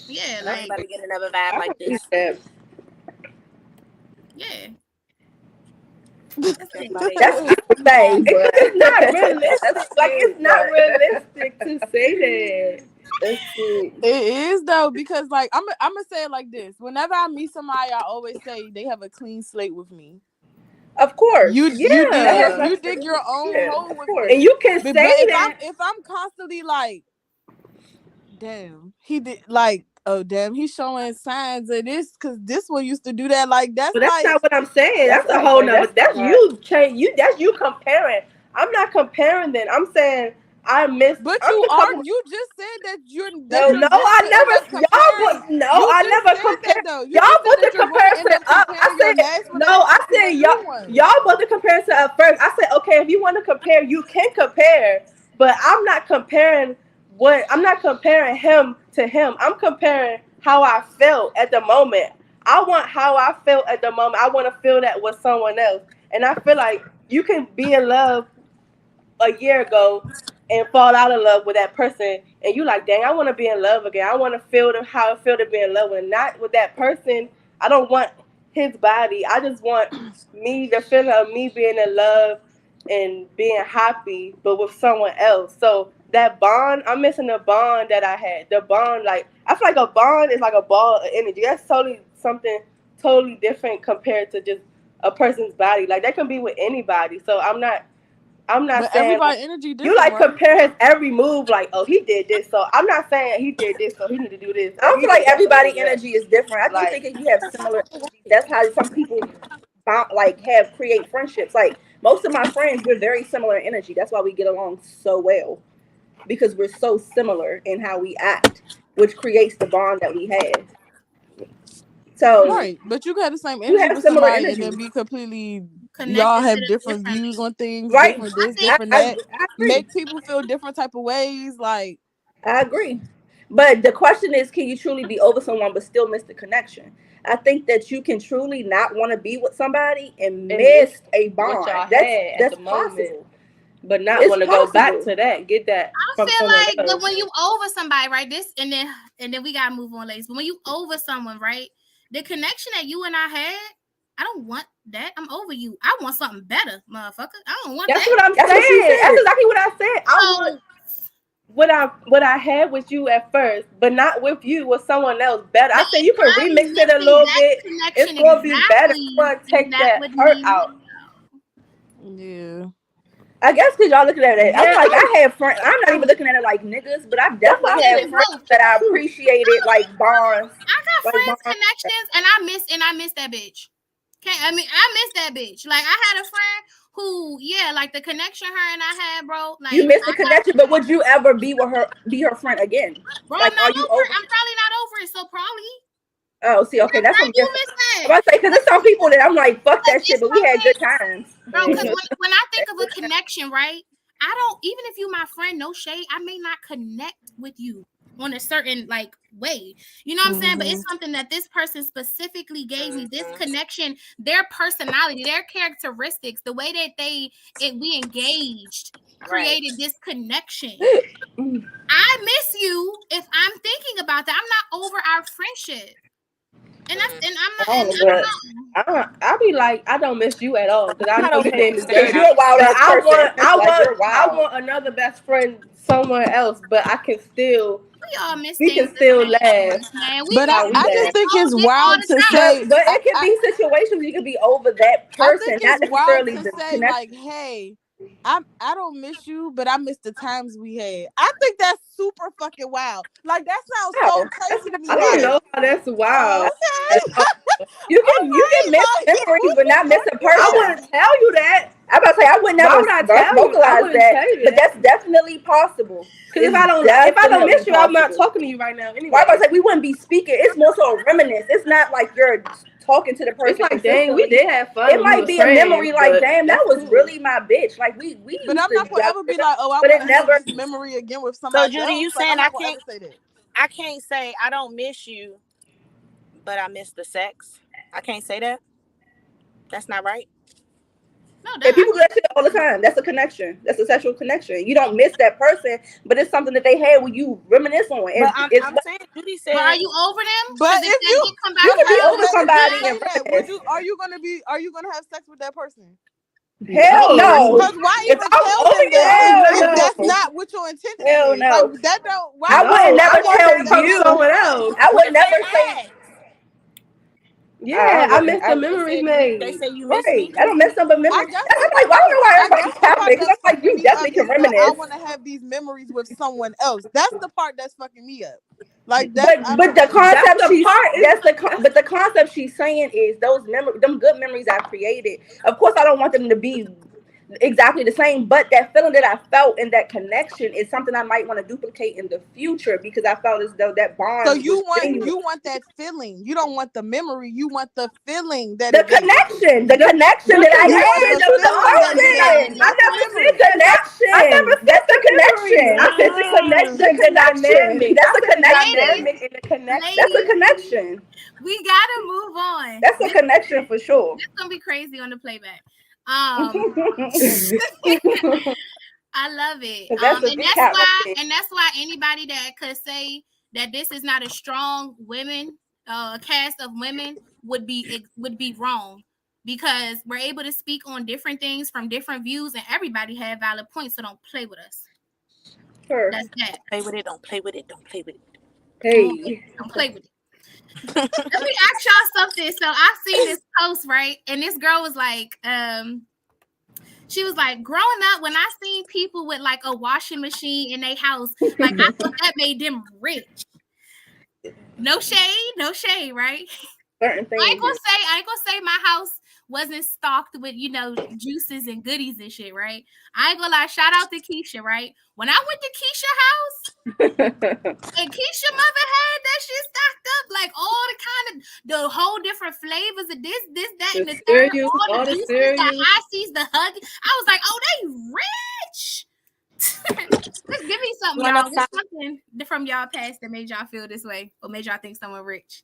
S1: yeah, like
S6: Everybody get another vibe
S5: I
S6: like
S5: can
S6: this.
S5: see that.
S1: yeah.
S6: Everybody-
S3: that's what I say, but
S5: It's not realistic.
S3: That's
S5: Like
S3: cute,
S5: it's not
S3: but-
S5: realistic to say that.
S3: that's cute.
S2: It is though, because like I'm gonna say it like this. Whenever I meet somebody, I always say they have a clean slate with me.
S3: Of course.
S2: You
S5: Yeah.
S2: dig your own
S3: Yeah,
S2: hole
S3: of
S2: with
S3: course.
S2: me.
S5: And you can
S2: But
S5: say
S2: if
S5: that.
S2: I'm constantly like, damn, he did like, oh damn, he's showing signs of this because this one used to do that. Like that's
S5: But that's
S2: like
S5: not what I'm saying.
S3: That's
S5: That's a
S3: what I'm
S5: whole
S3: saying.
S5: nother. That's
S3: not-
S5: you change. That's you comparing. I'm not comparing. Then I'm saying I miss.
S2: But
S5: I'm
S2: you
S5: just
S2: are.
S5: talking.
S2: You just said that you're
S5: No,
S2: going to end up
S5: I never.
S2: comparing.
S5: Y'all, no,
S2: You
S5: I
S2: just
S5: never
S2: said that
S5: compared.
S2: though. You
S5: Y'all
S2: just said
S5: put the
S2: that you're going to end
S5: comparison
S2: up
S5: up. I
S2: comparing your
S3: said
S2: last
S3: no. I
S2: relationship
S3: said
S2: to a
S3: y'all
S2: new one.
S3: y'all both to compare to at first. I said okay, if you want to compare, you can compare, but I'm not comparing him to him. I'm comparing how I felt at the moment. I want how I felt at the moment. I want to feel that with someone else, and I feel like you can be in love a year ago and fall out of love with that person, and you like, dang, I want to be in love again. I want to feel how it feel to be in love with, not with that person. I don't want his body. I just want me, the feeling of me being in love and being happy, but with someone else. So that bond, I'm missing the bond that I had. The bond, like I feel like a bond is like a ball of energy. That's totally something totally different compared to just a person's body. Like that can be with anybody. So I'm not
S2: But
S3: saying
S2: everybody energy different,
S3: you like
S2: right?
S3: compare his every move, like, oh, he did this, so I'm not saying he did this, so he need to do this.
S7: I don't
S3: He
S7: feel like
S3: did that, so
S7: everybody
S3: he do that.
S7: energy is different. I do
S3: Like-
S7: think if you have similar energy, that's how some people create friendships. Like most of my friends, we're very similar in energy. That's why we get along so well, because we're so similar in how we act, which creates the bond that we have. So
S2: Right, but you got the same
S7: You
S2: energy
S7: have
S2: with
S7: similar
S2: somebody and
S7: energy.
S2: then be completely.
S1: Connected
S2: Y'all
S1: to
S2: have
S1: them
S2: different
S1: differently.
S2: views on things,
S7: Right.
S2: different this,
S1: I
S2: different
S7: I
S2: that.
S7: agree.
S2: Make people feel different type of ways. Like
S7: I agree. But the question is, can you truly be over someone but still miss the connection? I think that you can truly not want to be with somebody and miss a bond.
S3: what y'all
S7: That's
S3: had at
S7: that's
S3: the moment.
S7: possible.
S3: But not
S7: It's
S3: want to go back
S7: possible.
S3: to that, get that
S1: I
S3: from
S1: feel
S3: someone
S1: like that
S3: else.
S1: when you over somebody, right? This and then we gotta move on, ladies. But when you over someone, right? The connection that you and I had, I don't want that. I'm over you. I want something better, motherfucker. I don't want
S3: That's
S1: that.
S3: what I'm
S7: That's what she
S3: saying.
S7: said.
S3: That's exactly what I said. I
S1: So,
S3: want what I had with you at first, but not with you, with someone else better. I said you can
S1: I'm
S3: remix it a
S1: missing
S3: little
S1: that
S3: bit.
S1: connection
S3: It's gonna be better.
S1: exactly,
S3: You wanna
S1: and
S3: take that
S1: would
S3: hurt
S1: mean-
S3: out.
S2: yeah,
S7: I guess because y'all looking at it. I'm
S3: Yeah.
S7: like, I have friends. I'm not even looking at it like niggas, but I definitely have friends that I appreciated, like bonds.
S1: I got
S7: Like,
S1: friends
S7: mom-
S1: connections, and I miss that bitch. I miss that bitch. Like I had a friend who, yeah, like the connection her and I had, bro. Like
S7: You missed the connection, but would you ever be with her, be her friend again?
S1: bro,
S7: Like,
S1: I'm not
S7: are you
S1: over.
S7: over?
S1: I'm probably not over it. So probably.
S7: Oh, see, okay, that's
S1: Why
S7: what
S1: you
S7: I'm
S1: miss
S7: I'm
S1: that,
S7: about to say, because there's some people that I'm like, fuck that shit, but we had good times.
S1: bro? Because when I think of a connection, right? I don't, even if you my friend, no shade, I may not connect with you on a certain like way. You know what I'm saying? But it's something that this person specifically gave me. This connection, their personality, their characteristics, the way that we engaged created this connection. I miss you if I'm thinking about that. I'm not over our friendship. And
S3: I be like, I don't miss you at all because I know you didn't
S7: Because you're a wild ass person.
S3: I want another best friend somewhere else, but I can still.
S1: we all miss
S3: We
S1: things
S3: can still
S1: the same,
S3: laugh.
S1: man.
S2: but I just think it's wild to say.
S7: But it can be situations you can be over that person,
S2: I think
S7: not
S2: it's wild
S7: necessarily
S2: to
S7: the
S2: say
S7: connection.
S2: like, hey, I don't miss you, but I miss the times we had. I think that's super fucking wild. Like that sounds so crazy to me.
S3: I don't know how that's wild.
S2: Okay.
S7: You can miss memories, but not miss a person.
S3: I wouldn't tell you that.
S7: I'm about to say I would never vocalize that, but that's definitely possible.
S3: Because if I don't miss you, I'm not talking to you right now. Anyway,
S7: well, I was like, we wouldn't be speaking. It's more so a reminisce. It's not like you're talking to the person.
S3: It's like, dang, we did have fun.
S7: It might be a memory, like, damn, that was really my bitch. Like we.
S2: But I'm not gonna ever be like, oh, I want to have this memory again with somebody.
S6: So Judy, you saying
S2: I can't say that?
S6: I can't say I don't miss you, but I miss the sex. I can't say that. That's not right.
S1: No,
S7: and people do that shit all the time. That's a connection. That's a sexual connection. You don't miss that person, but it's something that they had when you reminisce on.
S6: But I'm saying, Judy said,
S1: but are you over them?
S2: But if you
S1: come back,
S7: you can be over somebody and
S2: are you gonna have sex with that person?
S7: Hell no.
S2: Because why even tell them that if that's not what your intention
S7: Hell
S2: is?
S7: no.
S2: Like, that don't. Why
S7: I would never tell you.
S3: Someone else.
S7: I would never say.
S3: Yeah, I miss the memories made.
S6: They say you miss me.
S7: I don't miss them, but memories. I'm like, why don't know why everybody's tapping? Because I'm like, you definitely can reminisce.
S2: I want to have these memories with someone else. That's the part that's fucking me up. Like that.
S7: But the concept but the concept she's saying is those them good memories I created. Of course, I don't want them to be
S3: exactly the same, but that feeling that I felt in that connection is something I might want to duplicate in the future because I felt as though that bond
S2: So
S3: was
S2: you
S3: genuine.
S2: want that feeling. You don't want the memory. You want the feeling that
S3: The
S2: it gave you.
S3: connection that I
S2: You
S3: had
S2: want
S3: to
S2: the
S3: the
S2: feeling that it gave
S3: emotion.
S2: you. Not the memory.
S3: That's the connection.
S5: I said the connection, the dynamic.
S3: That's the
S5: I said the
S3: connection.
S5: dynamic and the connection.
S3: That's the
S1: Ladies,
S3: connection.
S1: we gotta move on.
S3: That's a
S1: This
S3: connection for sure.
S1: is gonna be crazy on the playback. I love it.
S3: That's a
S1: And
S3: recap right there.
S1: that's why anybody that could say that this is not a strong women cast of women would be wrong, because we're able to speak on different things from different views, and everybody had valid points. So don't play with us.
S3: Sure.
S1: That's that.
S6: Play with it. Don't play with it. Don't play with it.
S3: Hey.
S1: Don't play with it. Let me ask y'all something. So I seen this post, right? And this girl was like, she was like, growing up, when I seen people with like a washing machine in their house, like I thought that made them rich. No shade, right?
S3: Certain things.
S1: I ain't gonna say my house wasn't stocked with, juices and goodies and shit, right? I ain't gonna lie, shout out to Keisha, right? When I went to Keisha's house and Keisha mother had that shit stocked up, like all the whole different flavors of this, that, and the third,
S5: cereal,
S1: all the juices, the
S5: cereal.
S1: ices, the hug. I was like, oh, they rich. Let's give me something, y'all. What's something from y'all past that made y'all feel this way or made y'all think someone rich?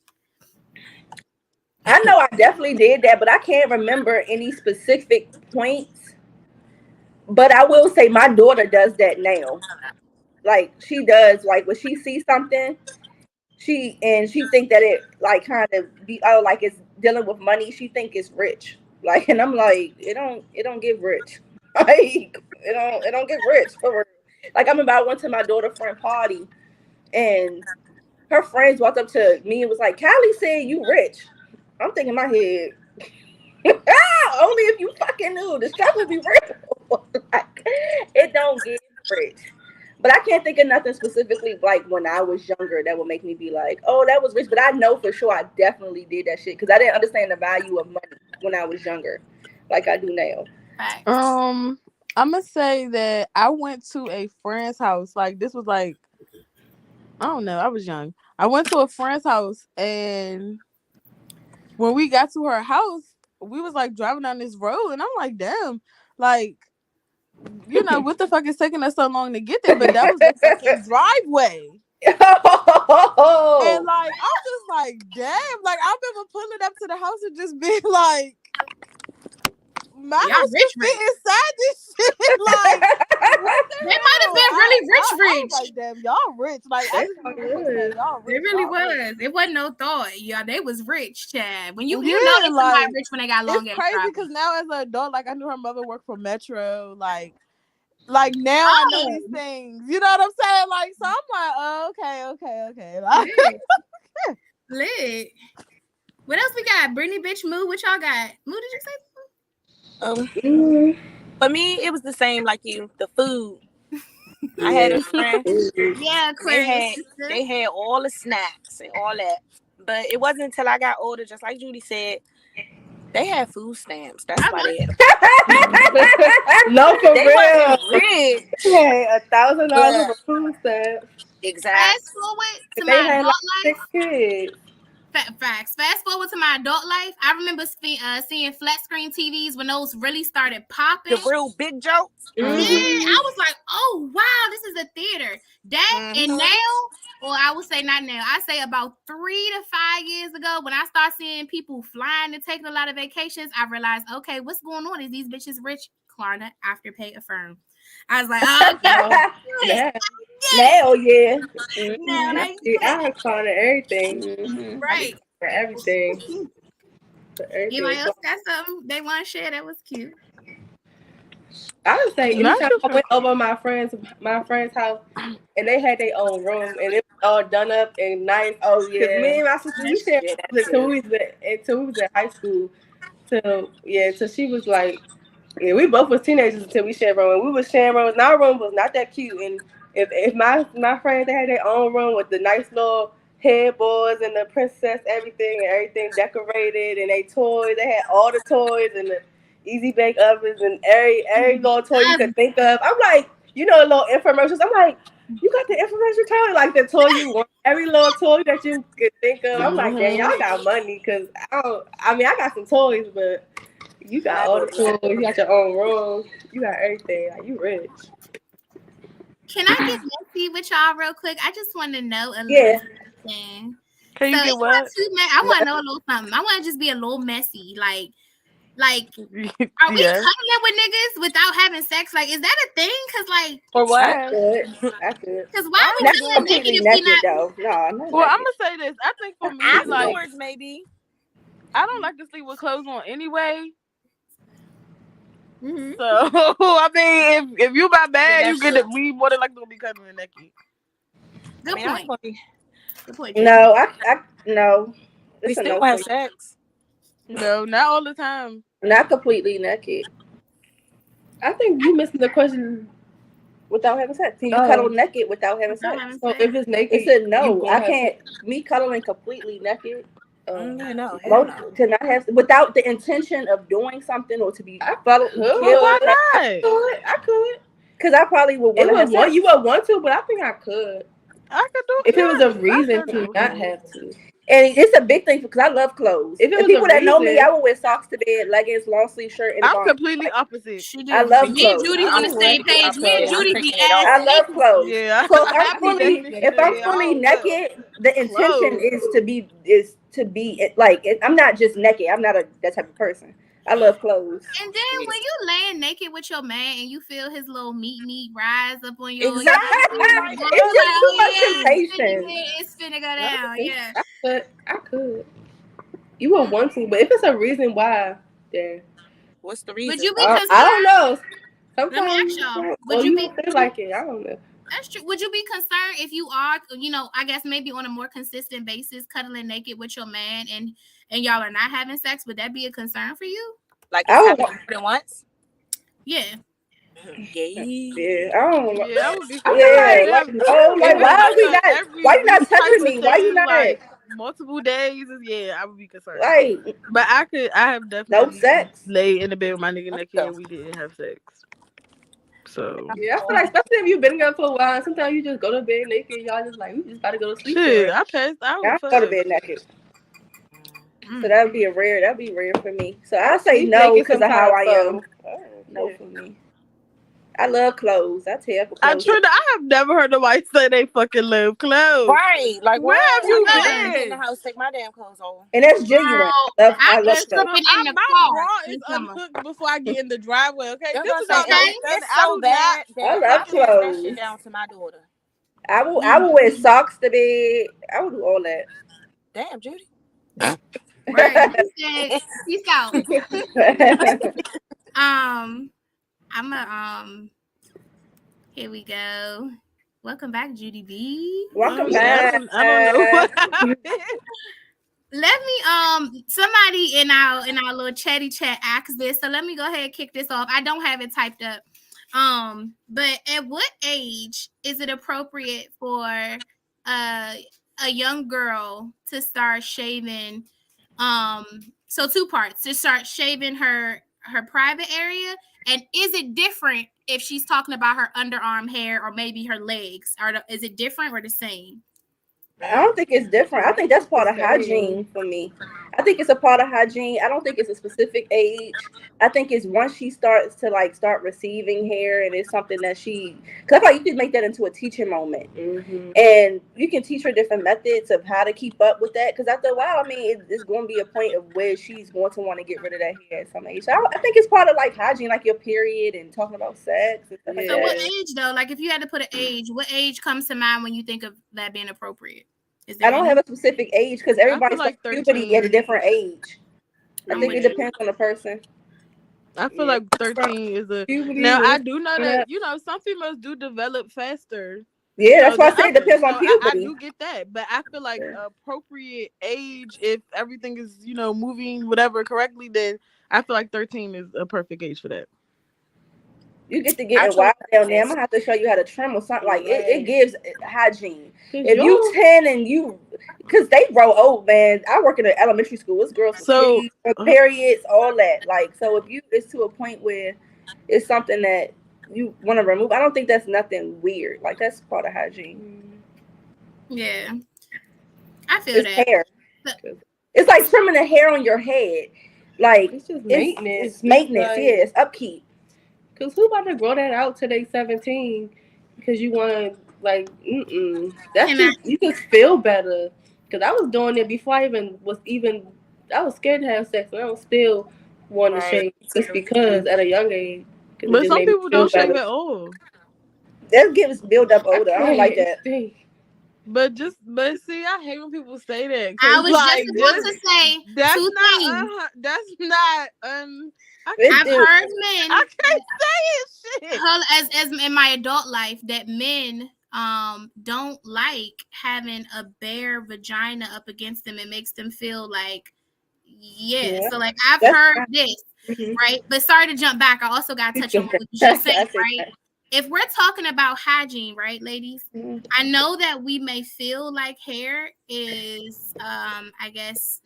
S3: I know I definitely did that, but I can't remember any specific points. But I will say my daughter does that now. Like she does, like when she sees something, she think that it like kind of be like it's dealing with money. She think it's rich. Like, and I'm like, it don't get rich. Like it don't get rich for real. Like I remember I went to my daughter's friend party, and her friends walked up to me and was like, "Callie said you rich." I'm thinking in my head, only if you fucking knew the stuff would be real. Like, it don't get rich. But I can't think of nothing specifically like when I was younger that would make me be like, oh, that was rich. But I know for sure I definitely did that shit because I didn't understand the value of money when I was younger, like I do now.
S2: I'm gonna say that I went to a friend's house. Like this was like, I don't know, I was young. I went to a friend's house, and when we got to her house, we was like driving down this road, and I'm like, damn, like, what the fuck is taking us so long to get there? But that was the fucking driveway. And like, I'm just like, damn, like I remember pulling up to the house and just being like, my house rich inside this shit. Like,
S1: they might have been really rich.
S2: I was like, damn, y'all rich. Like, I just y'all rich.
S1: It really was. It wasn't no thought. Yeah, they was rich, Chad. When you know they
S2: like,
S1: rich when they got long.
S2: It's crazy because now as an adult, like I knew her mother worked for Metro. Like now I know these things. You know what I'm saying? Like, so I'm like, oh, okay. Like,
S1: lit. What else we got? Brittany, bitch, Moo. What y'all got? Moo, did you say?
S6: For me, it was the same like you. The food. I had a friend.
S1: Yeah,
S6: they had all the snacks and all that, but it wasn't until I got older, just like Judy said, they had food stamps. That's why they had.
S5: No, for
S6: they
S5: real.
S6: Wasn't rich.
S5: Yeah, $1,000 for food stamps.
S6: Exactly.
S1: Fast forward to
S5: they
S1: my
S5: had
S1: adult
S5: like
S1: life.
S5: 6 kids.
S1: Facts. Fast forward to my adult life. I remember seeing flat screen TVs when those really started popping.
S6: The real big jokes.
S1: Yeah, I was like, oh wow, this is a theater. That and now, or I would say not now. I say about 3 to 5 years ago, when I start seeing people flying and taking a lot of vacations, I realized, okay, what's going on? Is these bitches rich? Klarna, Afterpay, Affirm. I was like, oh, okay.
S3: Now, yeah.
S1: Now,
S5: I have Klarna everything.
S1: Right.
S5: For everything.
S1: Anybody else got something they want to share that was cute?
S5: I would say anytime I went over my friend's house and they had their own room and it was all done up and nice. Oh yeah. Me and my sister we shared until we was in high school. Till she was like, yeah, we both was teenagers until we shared room. And we was sharing rooms. And our room was not that cute. And if my friends they had their own room with the nice little headboards and the princess everything decorated and they toys. They had all the toys and easy bake ovens and every little toy you could think of. I'm like, little infomercials. I'm like, you got the infomercial toy, like the toy you want, every little toy that you could think of. I'm like, dang, y'all got money because I got some toys, but you got all the toys. You got your own room. You got everything. Like, you rich.
S1: Can I get messy with y'all real quick? I just want to know a
S3: Yeah.
S1: little something.
S2: Can you
S1: So
S2: get
S1: it's
S2: what?
S1: not too I want to know a little something. I want to just be a little messy. Like, are we
S2: Yes.
S1: cuddling with niggas without having sex? Like, is that a thing? Cause like,
S6: For what?
S3: I could.
S1: cause why are we
S3: Not
S1: cuddling naked
S3: completely
S1: if we
S3: naked
S1: not?
S3: though. No, I'm not
S2: Well, I'm
S3: naked.
S2: gonna say this. I think for me, like,
S6: Afterwards, maybe.
S2: I don't like to sleep with clothes on anyway.
S1: Mhm.
S2: So I mean, if you my man,
S6: Yeah,
S2: you get it. We more than likely gonna be cuddling naked.
S1: Good
S6: I mean, I ain't
S1: point.
S6: gonna be-
S1: Good point.
S3: No, no.
S6: we
S3: It's a
S6: still
S3: no.
S6: have
S3: For me.
S6: sex.
S2: No, not all the time.
S3: Not completely naked.
S5: I think you missing the question.
S3: Without having sex. Can you
S5: Oh.
S3: cuddle naked without having
S1: Without
S3: sex?
S1: having
S5: So
S1: sex.
S5: if it's naked,
S3: It's a
S5: you
S3: no.
S5: gonna
S3: I
S5: have
S3: can't. Me cuddling completely naked.
S6: Yeah, no, hell no.
S3: To not have without the intention of doing something or to be followed,
S5: could.
S3: killed.
S2: Why not?
S5: I could.
S3: Because I probably would want
S5: It
S3: to have
S5: was one
S3: sex.
S5: you would want to, but I think I could.
S2: I could do
S5: If it was a
S2: yes,
S5: reason
S2: I could
S5: to
S2: do
S5: not
S2: it.
S5: have to.
S3: And it's a big thing because I love clothes.
S5: If it was
S3: And people
S5: a
S3: that know me,
S5: reason-
S3: I would wear socks to bed, leggings, long sleeve shirt, and a
S2: I'm
S3: bonnet.
S2: completely opposite.
S1: She do.
S3: I love
S1: Me and
S3: clothes.
S1: Judy on the same page. Me and
S6: Yeah, I'm
S1: Judy be
S6: picking it
S1: ass.
S3: I love clothes.
S2: Yeah,
S3: So if
S2: I
S3: I'm
S2: be
S3: fully,
S2: naked.
S3: if I'm
S2: Yeah,
S3: fully
S2: I
S3: naked, the intention
S2: Clothes.
S3: is to be like I'm not just naked. I'm not that type of person. I love clothes.
S1: And then when you laying naked with your man and you feel his little meat rise up on you,
S6: Exactly.
S3: It's just too much temptation.
S1: It's finna go down. Yeah.
S5: But I could. You would want to, but if it's a reason why, then
S6: What's the reason?
S1: Would you be
S5: I
S1: concerned?
S5: don't know.
S1: Let me
S5: Sometimes
S1: ask y'all.
S5: or
S1: Would you
S5: you
S1: be?
S5: don't feel like it. I don't know.
S1: That's true. Would you be concerned if you are, I guess maybe on a more consistent basis, cuddling naked with your man and y'all are not having sex? Would that be a concern for you?
S6: Like
S3: I
S6: it's
S3: would
S6: happened more than once?
S1: Yeah.
S3: Yeah, I don't know.
S2: Yeah, I would be.
S3: Yeah, like no, like
S2: If
S3: why
S2: it's
S3: are we
S2: like
S3: not?
S2: every
S3: Why you not
S2: week type
S3: touching
S2: of
S3: me? Why you
S2: thing,
S3: not?
S2: like multiple days? Yeah, I would be concerned.
S3: Like
S2: But I have definitely
S3: no sex.
S2: laid in the bed with my nigga naked and we didn't have sex. So
S5: Yeah, I feel like especially if you've been together for a while, sometimes you just go to bed naked and y'all just like we just gotta go to sleep.
S2: shit, I passed out.
S3: I go to bed naked. So that'd be rare for me. So I say
S5: sleep
S3: no
S5: naked
S3: because of how I
S5: sometimes,
S3: am. No for me. I love clothes. I tear up clothes.
S2: I have never heard nobody say they fucking love clothes.
S6: Right. Like
S2: Where have you
S6: Get in
S2: been?
S6: the house, take my damn clothes off.
S3: And that's genuine. I love
S1: sleeping
S3: clothes.
S1: in the
S2: My
S1: car.
S2: bra is unhooked before I get in the driveway. Okay,
S6: That's
S2: this
S6: what
S2: is
S6: I'm
S2: not
S6: saying.
S2: my
S6: It's
S2: I
S6: so
S2: do
S6: bad
S3: I
S6: that
S3: love
S6: I pass that
S3: clothes.
S6: shit down to my daughter.
S3: I will wear socks to bed. I will do all that.
S6: Damn, Judy.
S1: Right. He said, peace out. Here we go. Welcome back, Judy B.
S3: Welcome back.
S2: I don't know what happened.
S1: Let me somebody in our little chatty chat asked this, so let me go ahead and kick this off. I don't have it typed up. But at what age is it appropriate for a young girl to start shaving? So two parts, to start shaving her private area, and is it different if she's talking about her underarm hair or maybe her legs? Is it different or the same?
S3: I don't think it's different. I think that's part of hygiene for me. I think it's a part of hygiene. I don't think it's a specific age. I think it's once she starts to start receiving hair and it's something that because I feel like you can make that into a teaching moment.
S5: Mm-hmm.
S3: And you can teach her different methods of how to keep up with that. Because after a while, I mean, it's going to be a point of where she's going to want to get rid of that hair at some age. So I think it's part of hygiene, like your period and talking about sex and stuff like
S1: So
S3: that.
S1: what age though? Like if you had to put an age, what age comes to mind when you think of that being appropriate?
S3: I don't have a specific age because everybody starts
S2: like
S3: puberty at a different age. I think it depends on the person.
S2: I feel like 13 is a.
S5: Puberty
S2: Now
S5: is-
S2: I do know that some females do develop faster.
S3: Yeah, that's why I say it depends on
S2: I
S3: puberty.
S2: do get that, but I feel like appropriate age, if everything is moving whatever correctly, then I feel like 13 is a perfect age for that.
S3: You get to get wild down there. I'm gonna have to show you how to trim or something. Like it gives hygiene. If you 10 and you, because they grow old, man. I work in an elementary school. It's girls with periods, all that. Like, so if you, it's to a point where it's something that you want to remove. I don't think that's nothing weird. Like, that's part of hygiene.
S1: Yeah, I feel that.
S3: Hair. It's like trimming the hair on your head. Like,
S5: it's just maintenance.
S3: It's maintenance. Like, it's upkeep.
S5: Cause who about to grow that out till they 17? Because you want to like, that's just, you just feel better. Cause I was doing it before I was scared to have sex, and I was still want to shave just because at a young age.
S2: But some people don't shave at all.
S3: That gives build up older. I don't like that.
S2: But see, I hate when people say that.
S1: I was like, just about to say
S2: that's not
S1: I've heard men.
S2: I can't say it. Shit.
S1: As in my adult life, that men don't like having a bare vagina up against them. It makes them feel like, So like I've heard this, right? But sorry to jump back. I also got to touch on what you just said, right? If we're talking about hygiene, right, ladies? I know that we may feel like hair is, I guess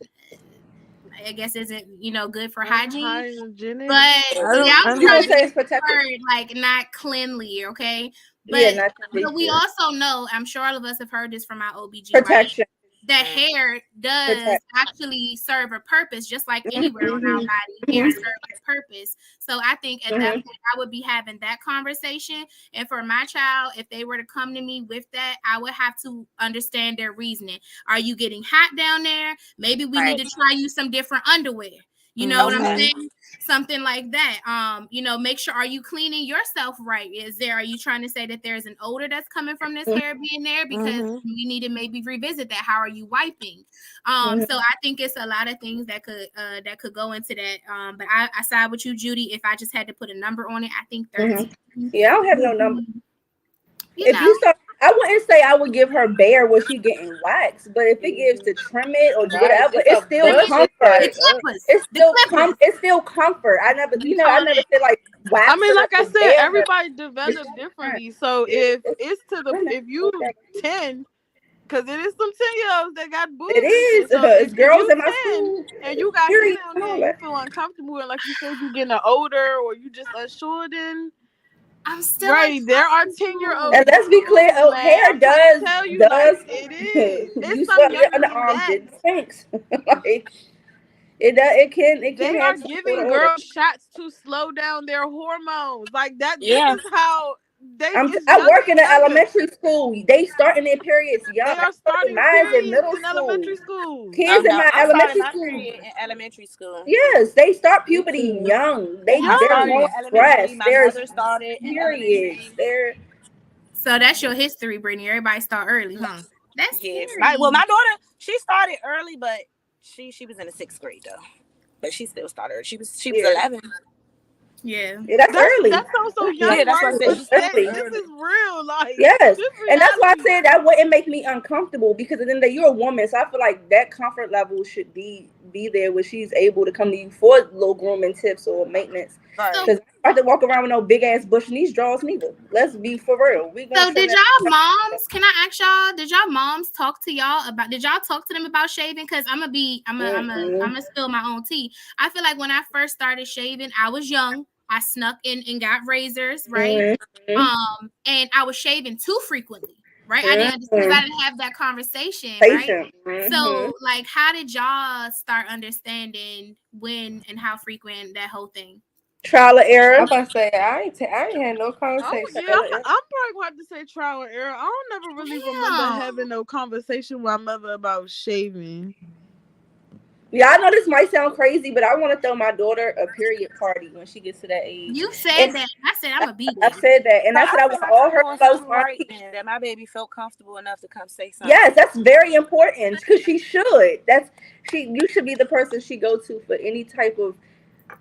S1: isn't good for hygiene, but I'm trying to use the word like not cleanly, okay? But, but we also know, I'm sure all of us have heard this from our OBG,
S3: protection.
S1: Right? That hair does actually serve a purpose, just like anywhere on our body. Hair serves a purpose. So I think at that point, I would be having that conversation. And for my child, if they were to come to me with that, I would have to understand their reasoning. Are you getting hot down there? Maybe we need to try you some different underwear. You know what I'm saying? Something like that. Make sure, are you cleaning yourself right? Are you trying to say that there's an odor that's coming from this hair being there? Because we need to maybe revisit that. How are you wiping? So I think it's a lot of things that could go into that. But I side with you, Judy. If I just had to put a number on it, I think 13.
S3: Yeah, I don't have no number. You start, I wouldn't say I would give her bare when she getting waxed, but if it gives to trim it or whatever, it's still comfort. It's still comfort. I never said like wax.
S2: I mean, like I said, everybody develops differently. So if you 10, because it is some 10-year-olds that got boobs.
S3: It is.
S2: So
S3: it's girls in my school.
S2: And you got hair on there, you feel uncomfortable, and like you said, you getting an odor or you just unsure, then
S1: I'm still
S2: there are 10-year-olds.
S3: And let's be clear, hair does.
S2: It is. It's something
S3: it stinks. Like it can.
S2: They are giving girls shots to slow down their hormones. Like that. Yeah. This is how they.
S3: I work in an elementary school. They starting their periods young.
S2: They are starting periods in elementary school.
S3: Kids in my
S6: elementary school.
S3: Yes, they start puberty young. They're more stressed. They're
S6: started
S3: periods.
S1: So that's your history, Brittany. Everybody start early, huh? That's
S6: right. Well, my daughter, she started early, but she was in the 6th grade though. But she still started. She was 11.
S1: Yeah,
S3: that's early.
S2: That's so young.
S6: Yeah, that's what I said.
S2: This is real, like
S3: yes, and that's why I said that wouldn't make me uncomfortable because at the end of the day, you're a woman, so I feel like that comfort level should be there where she's able to come to you for little grooming tips or maintenance. Because I have to walk around with no big ass bush in these drawers neither. Let's be for real.
S1: So did y'all moms? Can I ask y'all? Did y'all moms talk to y'all about? Did y'all talk to them about shaving? Because I'm gonna spill my own tea. I feel like when I first started shaving, I was young. I snuck in and got razors, right? And I was shaving too frequently, right? I didn't have that conversation, right? So, like, how did y'all start understanding when and how frequent that whole thing?
S3: Trial and error.
S5: I'm about to say I ain't had no conversation.
S2: I'm probably going to say trial and error. I don't never really remember having no conversation with my mother about shaving.
S3: Yeah, I know this might sound crazy, but I want to throw my daughter a period party when she gets to that age.
S1: You said that. I said I'm gonna be there.
S3: I said that, and I said I want all her close
S6: right that my baby felt comfortable enough to come say something.
S3: Yes, that's very important because she should. You should be the person she go to for any type of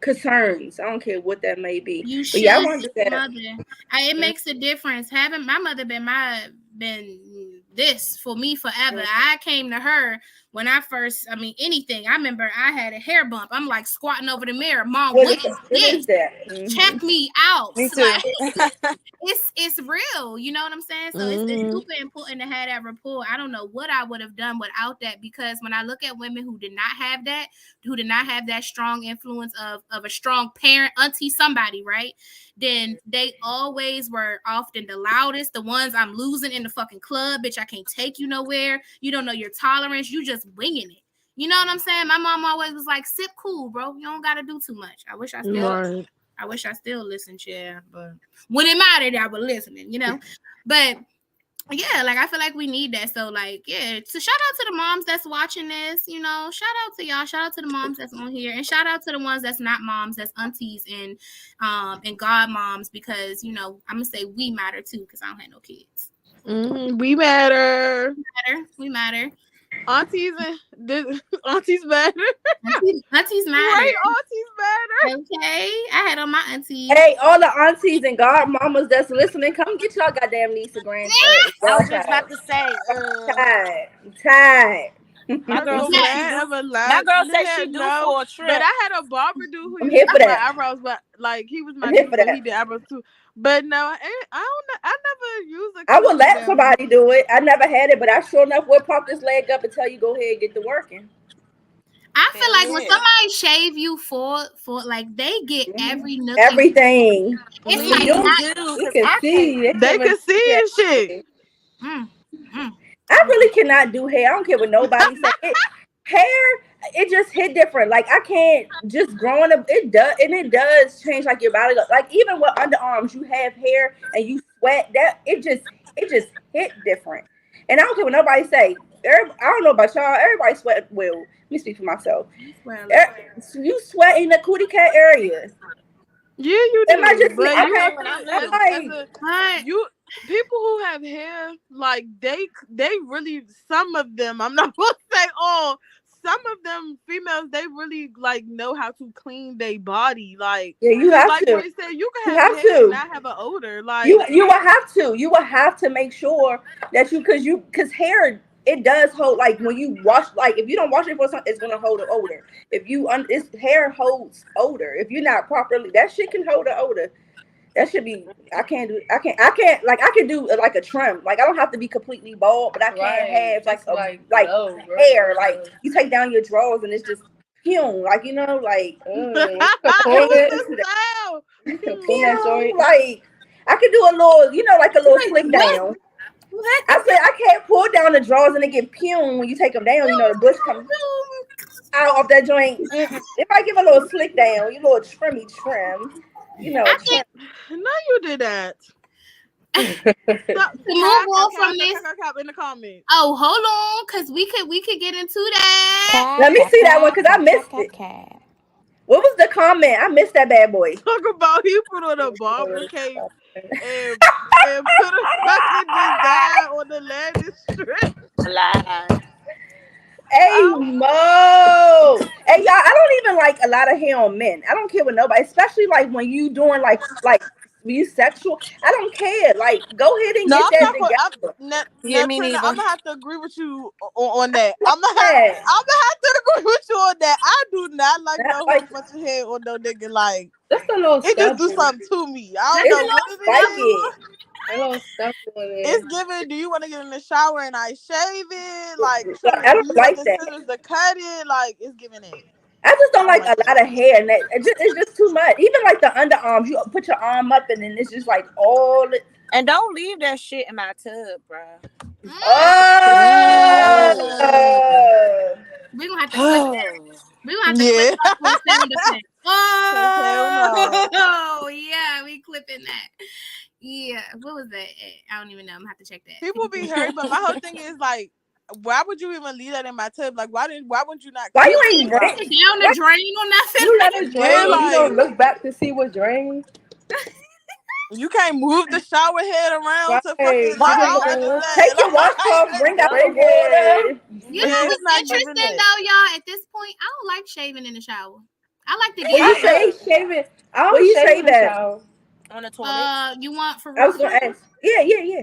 S3: concerns. I don't care what that may be.
S1: You should.
S3: Yeah, I want to do that.
S1: Mother. It makes a difference. Having my mother been this for me forever. I came to her when I first, I mean, anything. I remember I had a hair bump. I'm like squatting over the mirror. Mom,
S3: What
S1: what
S3: is
S1: this?
S3: that? Mhm.
S1: Check me out.
S6: Me too.
S1: Like, it's real. You know what I'm saying? So it's
S2: Mhm.
S1: super important to have that rapport. I don't know what I would have done without that, because when I look at women who did not have that strong influence of a strong parent, auntie, somebody, right? Then they always were often the loudest, the ones I'm losing in the fucking club. Bitch, I can't take you nowhere. You don't know your tolerance. You just winging it. You know what I'm saying? My mom always was like, sip cool, bro. You don't got to do too much. I wish I still listened, yeah. But when it mattered, I was listening, you know? But yeah, like I feel like we need that. So like, yeah, so shout out to the moms that's watching this, you know, shout out to y'all, shout out to the moms that's on here, and shout out to the ones that's not moms, that's aunties and godmoms, because, you know, I'm gonna say we matter too, because I don't have no kids.
S2: We matter.
S1: We matter.
S2: Aunties aunties matter.
S1: Aunties matter.
S2: Right, aunties matter.
S1: Okay, I had on my aunties.
S3: Hey, all the aunties and godmamas that's listening, come get y'all goddamn niece and grandson.
S6: I was just about to say.
S3: Tired.
S6: My girl
S2: I'm
S6: said
S2: glad I'm alive.
S6: my girl said she
S2: Yeah,
S6: do
S2: no,
S6: for a trip.
S2: But I had a barber dude who
S3: I'm
S2: used
S3: here
S2: to
S3: for
S2: do my
S3: that.
S2: eyebrows, but like he was my
S3: I'm here
S2: dude,
S3: for
S2: but
S3: that.
S2: he did eyebrows too. But no, I never used a
S3: I would let
S2: down.
S3: somebody do it. I never had it, but I sure enough would pop this leg up and tell you go ahead and get to working.
S1: I feel
S6: Hell
S1: like when
S6: yeah.
S1: somebody shave you for like they get every nook.
S3: Everything.
S1: It's
S6: We
S1: like
S6: do,
S1: not,
S5: You
S6: 'cause
S5: can
S6: I
S5: see.
S2: They can see and shit.
S3: I really cannot do hair. I don't care what nobody says. Hair, it just hit different. Like I can't just growing up. It does change like your body. Like even with underarms, you have hair and you sweat. That it just hit different. And I don't care what nobody say. I don't know about y'all. Everybody sweat. Well, let me speak for myself. You sweat in the cootie cat area.
S2: Yeah, you do.
S3: Am I just?
S2: But
S3: I
S2: you
S3: can't.
S2: as you people who have hair, like they really, some of them, I'm not gonna say all, some of them females, they really like know how to clean their body. Like
S3: Yeah, you have
S2: like
S3: to.
S2: Boy said, you can
S3: You
S2: have
S3: have
S2: hair
S3: to.
S2: and not have an odor. Like
S3: You will have to. You will have to make sure that because hair, it does hold, like when you wash, like if you don't wash it for something, it's gonna hold an odor. If you its hair holds odor. If you're not properly, that shit can hold an odor. That should be. I can't. Like I can do like a trim. Like I don't have to be completely bald, but I can't have like hair. Like you take down your drawers and it's just fume. Like you know, like like I can do a little, like a little slick down. I said I can't pull down the drawers and they get pume when you take them down. You know the bush comes out of that joint. If I give a little slick down, you little trim.
S2: No, you did that.
S1: To move on from this.
S2: In the comments.
S1: Oh, hold on, because we could get into that.
S3: Let me see that one because I missed it. What was the comment? I missed that bad boy.
S2: Talk about he put on a barber cape and put a fucking design on the landing strip.
S3: Hey, Mo. Hey, y'all, I don't even like a lot of hair on men. I don't care what nobody, especially like when you doing like when you sexual. I don't care. Like, go ahead and get that together.
S2: I'm gonna have to agree with you on that. I'm gonna have to agree with you on that. I do not like no whole bunch of hair on no nigga. Like,
S5: that's a little.
S2: It just do something to me. I don't know what it is. It's giving. Do you want to get in the shower and I shave it? Like,
S3: I don't like that.
S2: Scissors to cut it. Like, it's giving it.
S3: I just don't like a lot of hair, and it's just too much. Even like the underarms, you put your arm up, and then it's just like all.
S6: And don't leave that shit in my tub, bro.
S1: We're gonna have to clip that. Oh yeah, we clipping that. Yeah, what was that? I don't even know. I'm gonna have to check that.
S2: People be hurt, but my whole thing is like, why would you even leave that in my tub? Like, why wouldn't you not?
S3: Why you ain't
S1: down the drain on nothing?
S5: You let it drain. You don't look back to see what drains.
S2: You can't move the shower head around to fucking
S3: take your washcloth, bring out the water.
S1: You know what's interesting though, y'all? At this point, I don't like shaving in the shower. I like to get.
S3: Well, you shaving. I don't shave that
S6: on the toilet.
S1: You want for?
S3: I was gonna ask. Yeah.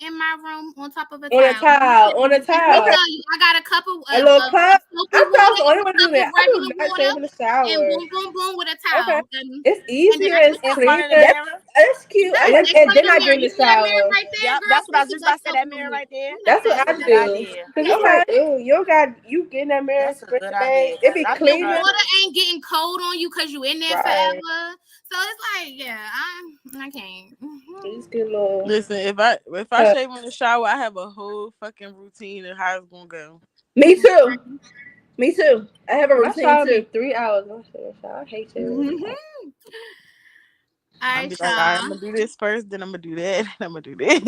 S1: in my room on top of a
S5: On a towel. On a
S1: Let me
S5: tell
S1: tell you, I got a couple
S5: A little cup.
S1: soapy
S5: I thought I was the
S1: water,
S5: only one doing that. I do not shave in the shower.
S1: and boom, boom, boom with a towel.
S5: Okay.
S1: And
S5: It's easier
S1: that's
S5: and
S6: In front of the
S5: cleaner.
S6: mirror.
S5: That's cute.
S1: That's
S5: And
S1: in front of
S5: then
S1: the
S5: I
S1: mirror.
S5: get in the
S1: You see that mirror
S5: shower.
S1: right there,
S6: Yep,
S1: girl?
S6: that's what I was
S1: This
S6: just
S1: is
S6: about to
S1: that
S6: say. That
S1: soapy
S6: mirror
S1: water.
S6: right there.
S5: That's what
S6: That's
S5: I
S6: a good
S5: do.
S6: idea.
S5: Cause it's like, ooh, you get in that mirror,
S6: That's a
S5: spray
S6: good
S5: the bag.
S6: idea.
S5: It be
S6: I
S1: The
S6: think
S5: cleaner.
S1: water ain't getting cold on you because you in there
S5: Right.
S1: forever. So it's like, yeah, I can't.
S5: Just get a little.
S2: Listen, if I shave in the shower, I have a whole fucking routine of how it's gonna go.
S3: Me too. Me too. I have a
S5: My
S3: routine
S5: shower
S3: too.
S5: be 3 hours. I hate it.
S1: All
S2: I'm
S1: right,
S2: be like, all right, I'm
S1: y'all.
S2: gonna do this first, then I'm gonna do that, and I'm gonna do this.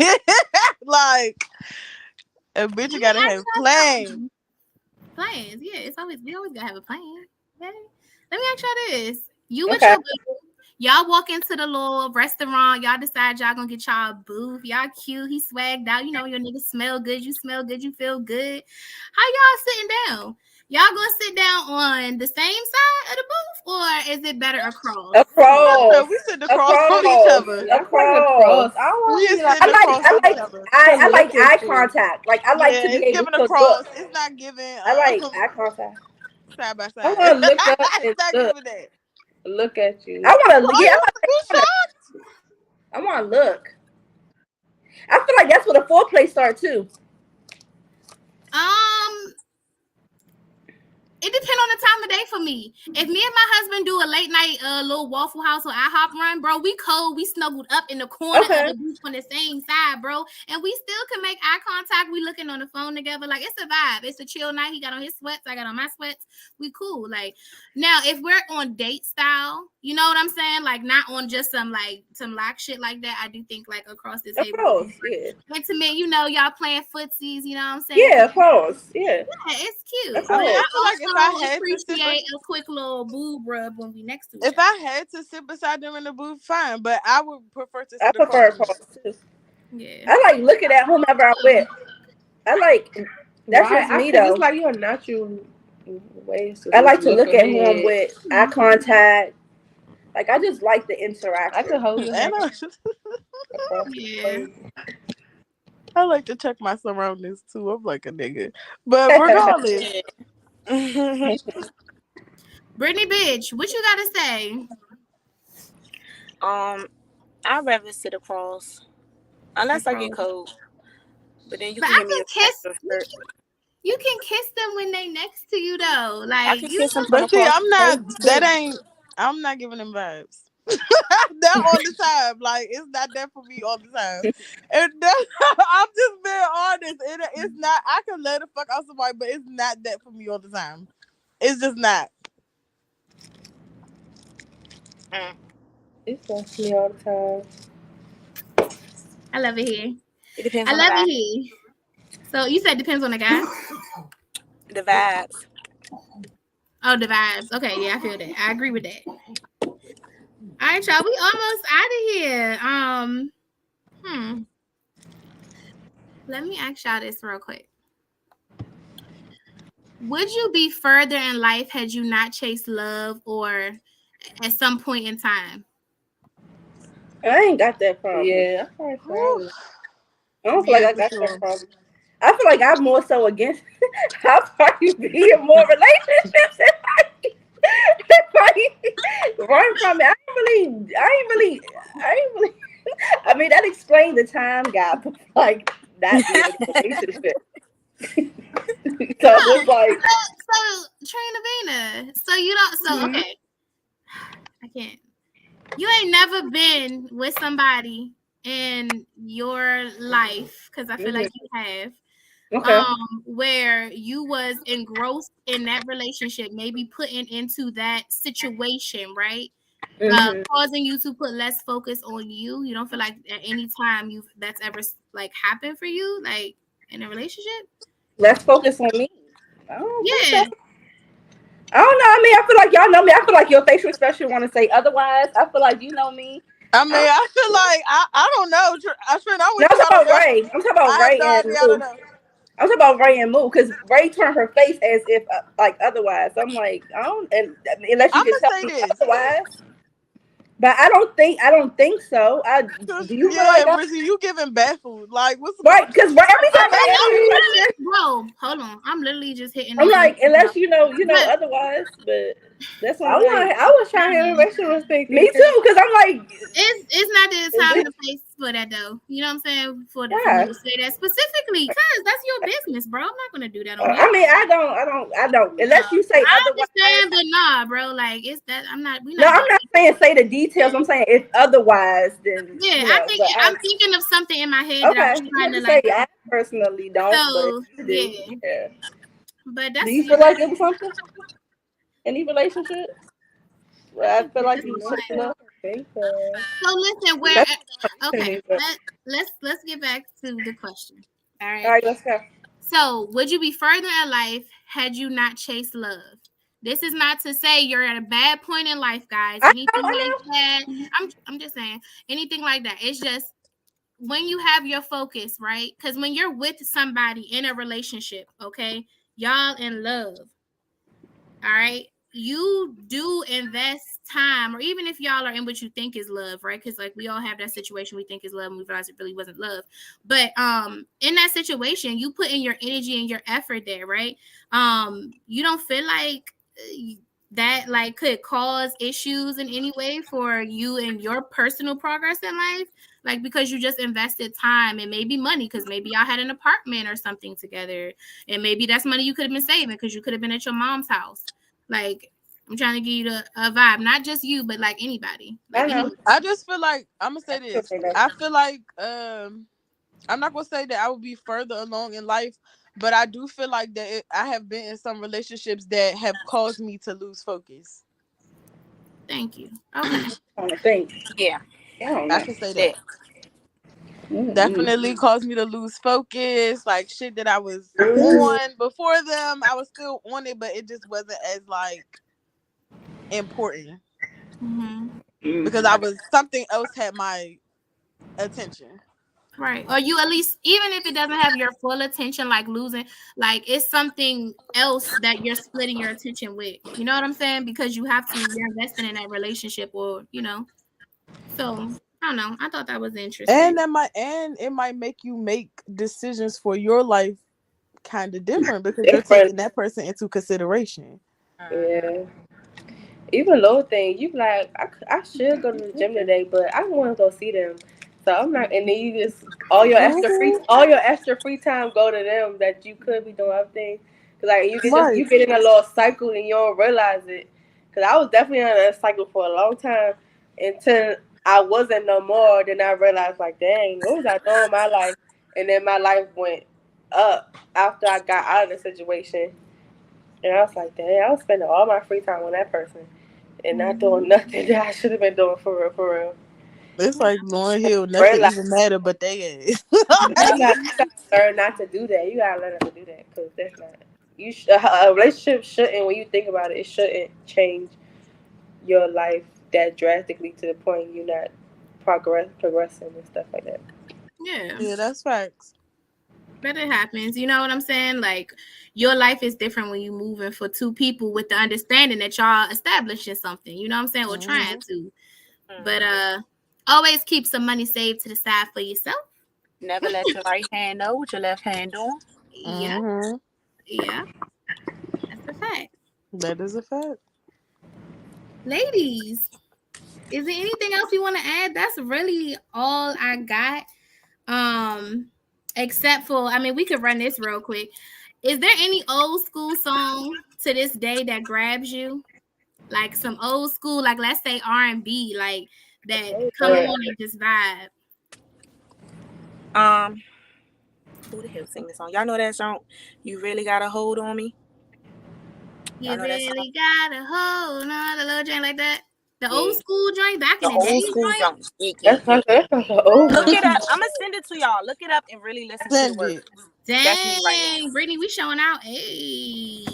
S2: Like a bitch, you gotta have plans.
S1: Plans, yeah. We always gotta have a plan. Okay? Let me ask y'all this: you with
S3: Okay.
S1: your boo, y'all walk into the little restaurant, y'all decide y'all gonna get y'all a booth. Y'all cute, he swagged out. You know your nigga smell good. You smell good. You feel good. How y'all sitting down? Y'all gonna sit down on the same side of the booth, or is it better across?
S3: Across.
S2: So we sit across from each other.
S5: I'm putting across. I don't want
S2: We
S5: to
S2: is
S5: be like.
S2: sitting across from each other.
S3: I like
S5: look at
S3: eye
S5: you.
S3: contact. Like I like to be
S2: it's
S3: able
S2: giving
S3: to
S2: across.
S3: look.
S2: It's not giving.
S3: I like eye contact.
S2: Side by
S5: I
S2: side.
S5: want to look up and
S2: It's not
S5: look.
S2: giving that.
S5: Look at you.
S3: I want to
S2: Are
S3: yeah.
S2: you shocked?
S3: I want to look. I feel like that's where the foreplay start too.
S1: It depends on the time of day for me. If me and my husband do a late night little Waffle House or IHOP run, bro, we cold. We snuggled up in the corner of the booth on the same side, bro. And we still can make eye contact. We looking on the phone together. Like, it's a vibe. It's a chill night. He got on his sweats. I got on my sweats. We cool. Like, now, if we're on date style, you know what I'm saying? Like, not on just some lock shit like that. I do think, like, across the table.
S3: Of course, yeah.
S1: Intimate, you know, y'all playing footsies, you know what I'm saying?
S3: Yeah, of course. Yeah.
S1: It's cute.
S3: Of
S2: I mean, I
S3: course.
S2: feel like if I had to
S1: appreciate a quick little boob rub when we next to each
S2: if
S1: other.
S2: I had to sit beside them in the booth, fine. But I would prefer to sit
S3: I prefer
S2: across.
S3: across too.
S1: Yeah.
S3: I like looking at whomever I'm with. I like that's just me though.
S5: It's like your natural ways.
S3: I like to look at who I'm with. Eye contact. Like I just like the interaction.
S5: I could hold your hand.
S1: Yeah.
S2: I like to check my surroundings too. I'm like a nigga. But regardless.
S1: Brittany bitch, what you gotta say?
S6: I'd rather sit across. Unless I get cold. But then you
S1: But
S6: can
S1: I
S6: give me
S1: can
S6: a
S1: kiss.
S6: shirt.
S1: You can kiss them when they next to you though. Like
S6: I can kiss them from
S2: But see,
S6: across
S2: I'm not giving them vibes. That all the time. Like it's not that for me all the time. And I'm just being honest. It's not. I can let the fuck out somebody, but it's not that for me all the time. It's just not.
S5: It's just me all the time.
S1: I love it here.
S6: It depends
S1: I
S6: on
S1: love
S6: the guy.
S1: it here. So you said depends on the guy?
S6: The vibes.
S1: Oh, the vibes. Okay, yeah, I feel that. I agree with that. All right, y'all. We almost out of here. Let me ask y'all this real quick. Would you be further in life had you not chased love or at some point in time?
S3: I ain't got that problem.
S5: Yeah,
S3: I don't feel like I got that problem. I feel like I'm more so against how far you be in more relationships if I run from it. I ain't really I mean that explains the time gap of like not being in a relationship. So it's like
S1: so Trinavina. So you don't okay. I can't. You ain't never been with somebody in your life, because I feel like you have.
S3: Okay.
S1: Where you was engrossed in that relationship, maybe putting into that situation, right? Causing you to put less focus on you. You don't feel like at any time that's ever like happened for you, like in a relationship?
S3: Less focus on me. I don't think so. I don't know. I mean, I feel like y'all know me. I feel like your facial expression want to say otherwise. I feel like you know me.
S2: I mean, I feel like I don't know. I'm
S3: talking about Ray. I'm talking about Ray and Moo. I'm talking about Ray and Moo because Ray turned her face as if like otherwise. I'm like, I don't. Unless you can tell me otherwise. But I don't think so. Do you feel like
S2: Brizzy, you giving bad food? Like, what's
S3: right? Because every time I ask you a question,
S1: Bro, hold on. I'm literally just hitting.
S3: I'm
S1: on
S3: like,
S1: you.
S3: unless you know
S1: But-
S3: otherwise. But that's what
S5: I was trying to hear what she was thinking.
S3: Me too, because I'm like,
S1: it's not the time and the place for that though. You know what I'm saying? For me to say that specifically, because that's your business, bro. I'm not gonna do that on you.
S3: I mean, I don't. Unless you say
S1: I
S3: otherwise.
S1: understand, but nah, bro. Like it's that I'm not. We
S3: No,
S1: not.
S3: I'm not saying say the details. I'm saying if otherwise, then
S1: Yeah,
S3: you know,
S1: I think
S3: but
S1: I'm thinking of something in my head
S3: okay.
S1: that I was trying to
S3: say
S1: like.
S3: I personally don't.
S1: So
S3: but you do.
S1: yeah, but that's.
S3: Do you feel like it was something? Any relationship? Well, I feel like you should know.
S1: So listen, where okay, let's get back to the question. All
S3: All right, let's go.
S1: So, would you be further in life had you not chased love? This is not to say you're at a bad point in life, guys. Anything like that. I'm just saying anything like that. It's just when you have your focus, right? Because when you're with somebody in a relationship, okay, y'all in love. All right. You do invest time, or even if y'all are in what you think is love, right? Because like we all have that situation we think is love and we realize it really wasn't love. But in that situation, you put in your energy and your effort there, right? You don't feel like that like could cause issues in any way for you and your personal progress in life, like because you just invested time and maybe money, because maybe y'all had an apartment or something together, and maybe that's money you could have been saving because you could have been at your mom's house. Like, I'm trying to give you a vibe, not just you, but like anybody. Like
S2: I just feel like I'm gonna say this. I feel like I'm not gonna say that I would be further along in life, but I do feel like that I have been in some relationships that have caused me to lose focus.
S1: Thank you. Okay.
S3: I think.
S6: Yeah.
S2: I can say that. Definitely caused me to lose focus. Like shit that I was on before them, I was still on it, but it just wasn't as like important because I was something else had my attention.
S1: Right. Or you at least, even if it doesn't have your full attention, like losing, like it's something else that you're splitting your attention with. You know what I'm saying? Because you have to, you're investing in that relationship, or you know. So I don't know. I thought that was interesting.
S2: And it might make you make decisions for your life kind of different because you're taking that person into consideration.
S5: Yeah. Even little things, you be like, I should go to the gym today, but I don't want to go see them. So I'm not, and then you just all your extra free time go to them that you could be doing other things. Cause like you get in a little cycle and you don't realize it. Cause I was definitely in a cycle for a long time until I wasn't no more. Then I realized like, dang, what was I doing in my life? And then my life went up after I got out of the situation. And I was like, dang, I was spending all my free time on that person and not doing nothing that I should have been doing for real.
S2: It's like Lauryn Hill, nothing even matter but they is.
S5: You gotta learn not to do that. You gotta learn not to do that because that's not. A relationship shouldn't, when you think about it, it shouldn't change your life that drastically to the point you're not progressing and stuff like that.
S1: Yeah,
S2: that's facts.
S1: But it happens. You know what I'm saying? Like your life is different when you moving for two people with the understanding that y'all establishing something. You know what I'm saying? Or trying to. But always keep some money saved to the side for yourself.
S6: Never let your right hand know what your left hand doing.
S1: Yeah. Yeah. That's a fact.
S2: That is a fact.
S1: Ladies, is there anything else you want to add? That's really all I got. Except for, I mean, we could run this real quick. Is there any old school song to this day that grabs you? Like some old school, like let's say R&B, like that come on and just vibe.
S6: Who the hell sing this song? Y'all know that song? You really got a hold on me.
S1: You really got a hold on the little joint like that. The old school joint back in the day.
S6: Old school joint. Look it up. I'm gonna send it to y'all. Look it up and really listen to the words.
S1: Dang, Brittany, we showing out. Hey.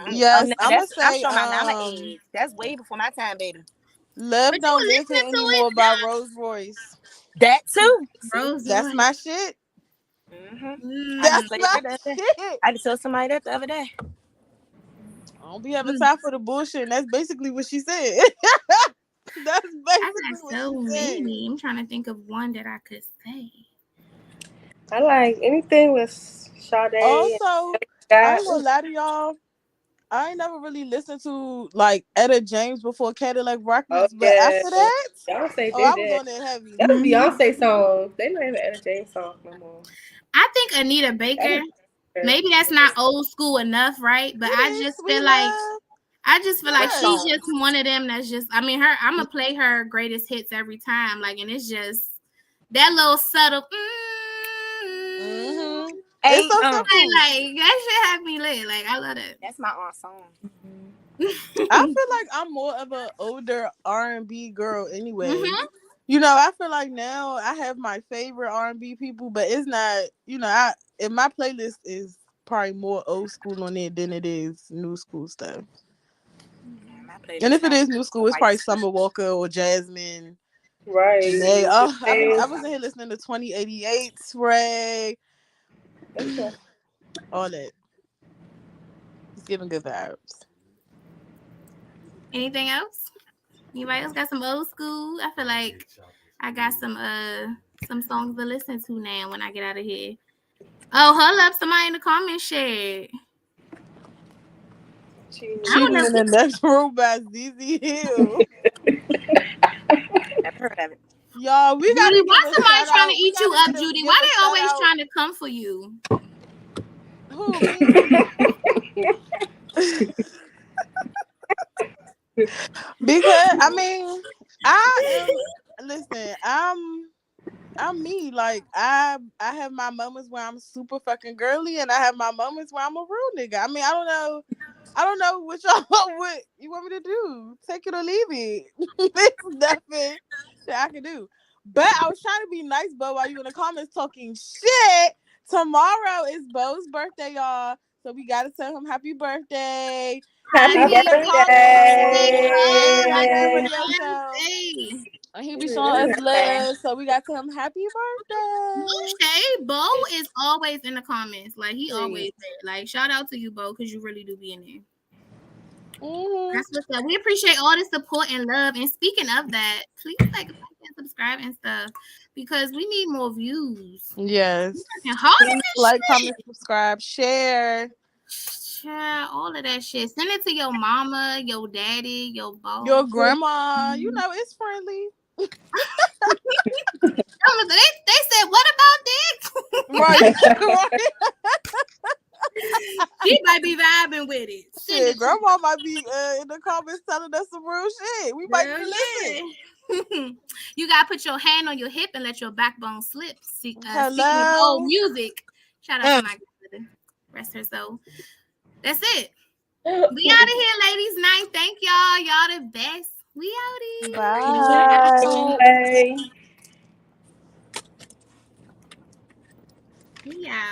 S2: Yes, I'm gonna say.
S6: I'm showing my Nana age. That's way before my time, baby.
S2: Love Don't Live Here Anymore by Rose Royce.
S6: That too.
S2: That's my shit.
S6: That's my shit. I just told somebody that the other day.
S2: I don't be having time for the bullshit, and that's basically what she said. That's
S1: I
S2: basically
S1: got
S2: what
S1: so
S2: she said.
S1: many. I'm trying to think of one that I could say.
S5: I like anything with Sade.
S2: Also, I
S5: God.
S2: ain't gonna lie to y'all. I ain't never really listened to like Etta James before Cadillac
S5: Oh
S2: Records, but
S5: yeah,
S2: after that,
S5: Beyonce
S2: I
S5: did
S2: was
S5: that.
S2: on it heavy.
S5: That was
S1: Mhm.
S5: Beyonce songs. They don't even Etta James songs no more.
S1: I think Anita Baker. Maybe that's not old school enough, right? But
S2: It
S1: I
S2: is
S1: just
S2: Sweet
S1: feel like
S2: Love.
S1: she's
S6: songs?
S1: just one of them that's just. I mean, I'm gonna play her greatest hits every time, like, and it's just that little subtle.
S2: Mm-hmm.
S6: Hey,
S2: It's so simple.
S1: Like that shit have me lit. Like I love that.
S6: that's my aunt's song.
S2: I feel like I'm more of an older R&B girl anyway.
S1: Mhm.
S2: You know, I feel like now I have my favorite R&B people, but it's not. You know, in my playlist is probably more old school on it than it is new school stuff.
S6: Yeah, my playlist
S2: And if it
S6: got
S2: is new school, it's
S6: white
S2: probably
S6: stuff.
S2: Summer Walker or Jasmine.
S5: Right.
S2: Janae. Oh, I
S5: Hey,
S2: was in here listening to 2088, Ray,
S5: that's a-
S2: all that. It's giving good vibes.
S1: Anything else? Anybody else got some old school? I feel like I got some songs to listen to now when I get out of here. Oh, hold up! Somebody in the comments shared. I don't
S2: Cheating
S1: know.
S2: in the Next Room by ZZ Hill.
S6: Never heard of it.
S2: Y'all, we
S1: Judy,
S2: gotta
S1: why
S2: give a
S1: somebody
S2: shout
S1: trying
S2: out.
S1: to
S2: We
S1: eat you
S2: gotta
S1: up, Judy?
S2: give
S1: Why
S2: a
S1: they
S2: shout
S1: always
S2: out.
S1: trying to come for you?
S2: Who, me? Because I mean, I'm me. Like I have my moments where I'm super fucking girly, and I have my moments where I'm a real nigga. I mean, I don't know what y'all what you want me to do. Take it or leave it. There's nothing that I can do. But I was trying to be nice, Bo, while you in the comments talking shit. Tomorrow is Bo's birthday, y'all. So we gotta tell him happy birthday.
S3: Happy
S2: He be in the
S1: Birthday,
S2: comments.
S1: Bo.
S2: He got that
S1: Happy
S3: birthday.
S2: radio show.
S1: birthday.
S2: And he be showing us love. So we got to tell him happy birthday.
S1: Okay, Bo is always in the comments. Like he always
S6: Please.
S1: there. Like shout out to you, Bo, because you really do be in there.
S2: Mm-hmm.
S1: That's what's up. We appreciate all the support and love. And speaking of that, please like and subscribe and stuff because we need more views.
S2: Yes.
S1: And hard as this
S2: Like,
S1: shit.
S2: comment, subscribe, share.
S1: Child, all of that shit. Send it to your mama, your daddy, your boss.
S2: Your grandma, you know, it's friendly.
S1: They said, what about dick?
S2: Right.
S1: She might be vibing with it. Send
S2: Shit,
S1: it to
S2: grandma might be in the comments telling us some real shit. We might
S1: Girl,
S2: be listening.
S1: yeah. You gotta put your hand on your hip and let your backbone slip. Speaking of
S2: Hello.
S1: old music, shout out to my grandmother. Rest her soul. That's it. We out of here, ladies' night. Thank y'all. Y'all the best. We outie.
S2: Bye.
S3: Bye.
S1: Yeah.